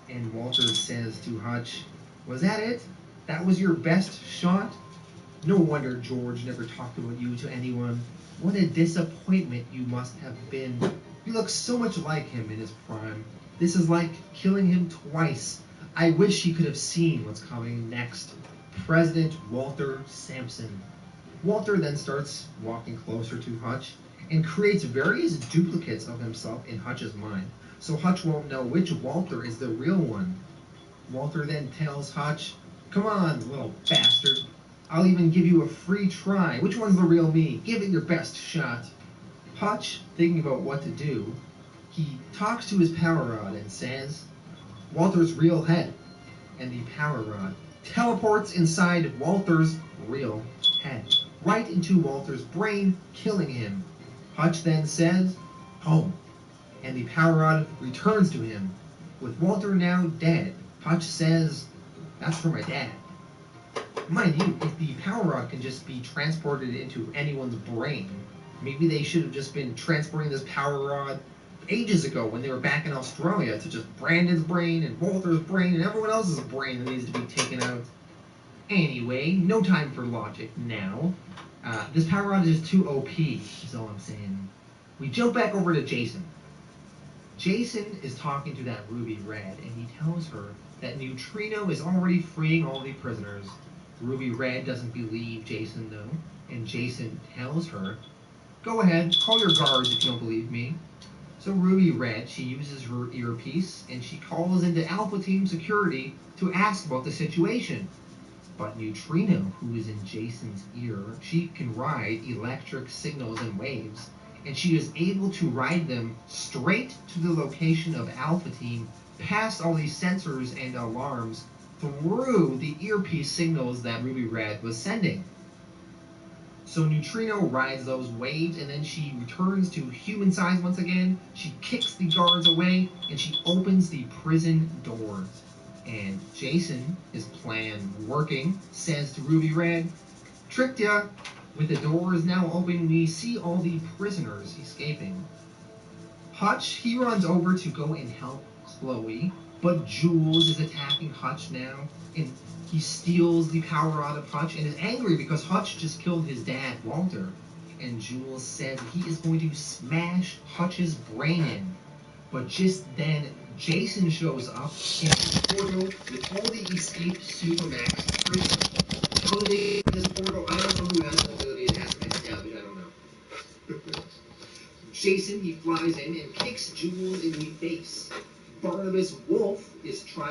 And Walter says to Hutch, was that it? That was your best shot? No wonder George never talked about you to anyone. What a disappointment you must have been. You look so much like him in his prime. This is like killing him twice. I wish he could have seen what's coming next. President Walter Sampson. Walter then starts walking closer to Hutch and creates various duplicates of himself in Hutch's mind, so Hutch won't know which Walter is the real one. Walter then tells Hutch, come on, little bastard. I'll even give you a free try. Which one's the real me? Give it your best shot. Hutch, thinking about what to do, he talks to his power rod and says, Walter's real head. And the power rod teleports inside Walter's real head, right into Walter's brain, killing him. Hutch then says, home. And the power rod returns to him. With Walter now dead, Hutch says, that's for my dad. Mind you, if the power rod can just be transported into anyone's brain, maybe they should have just been transporting this power rod ages ago when they were back in Australia to just Brandon's brain and Walter's brain and everyone else's brain that needs to be taken out. Anyway, no time for logic now. This power rod is too OP, is all I'm saying. We jump back over to Jason. Jason is talking to that Ruby Red, and he tells her that Neutrino is already freeing all the prisoners. Ruby Red doesn't believe Jason, though, and Jason tells her, go ahead, call your guards if you don't believe me. So Ruby Red, she uses her earpiece, and she calls into Alpha Team Security to ask about the situation. But Neutrino, who is in Jason's ear, she can ride electric signals and waves, and she is able to ride them straight to the location of Alpha Team, past all these sensors and alarms, through the earpiece signals that Ruby Red was sending. So Neutrino rides those waves, and then she returns to human size once again. She kicks the guards away, and she opens the prison doors. And Jason, his plan working, says to Ruby Red, tricked ya. With the doors now open, we see all the prisoners escaping. Hutch, he runs over to go and help Chloe, but Jules is attacking Hutch now, and he steals the power rod of Hutch and is angry because Hutch just killed his dad, Walter. And Jules says he is going to smash Hutch's brain in. But just then, Jason shows up in his portal with all the escaped Supermax prisoners. Totally this portal, I don't know who has the ability to have it established, I don't know. Jason, he flies in and kicks Jules in the face. Barnabas Wolf is trying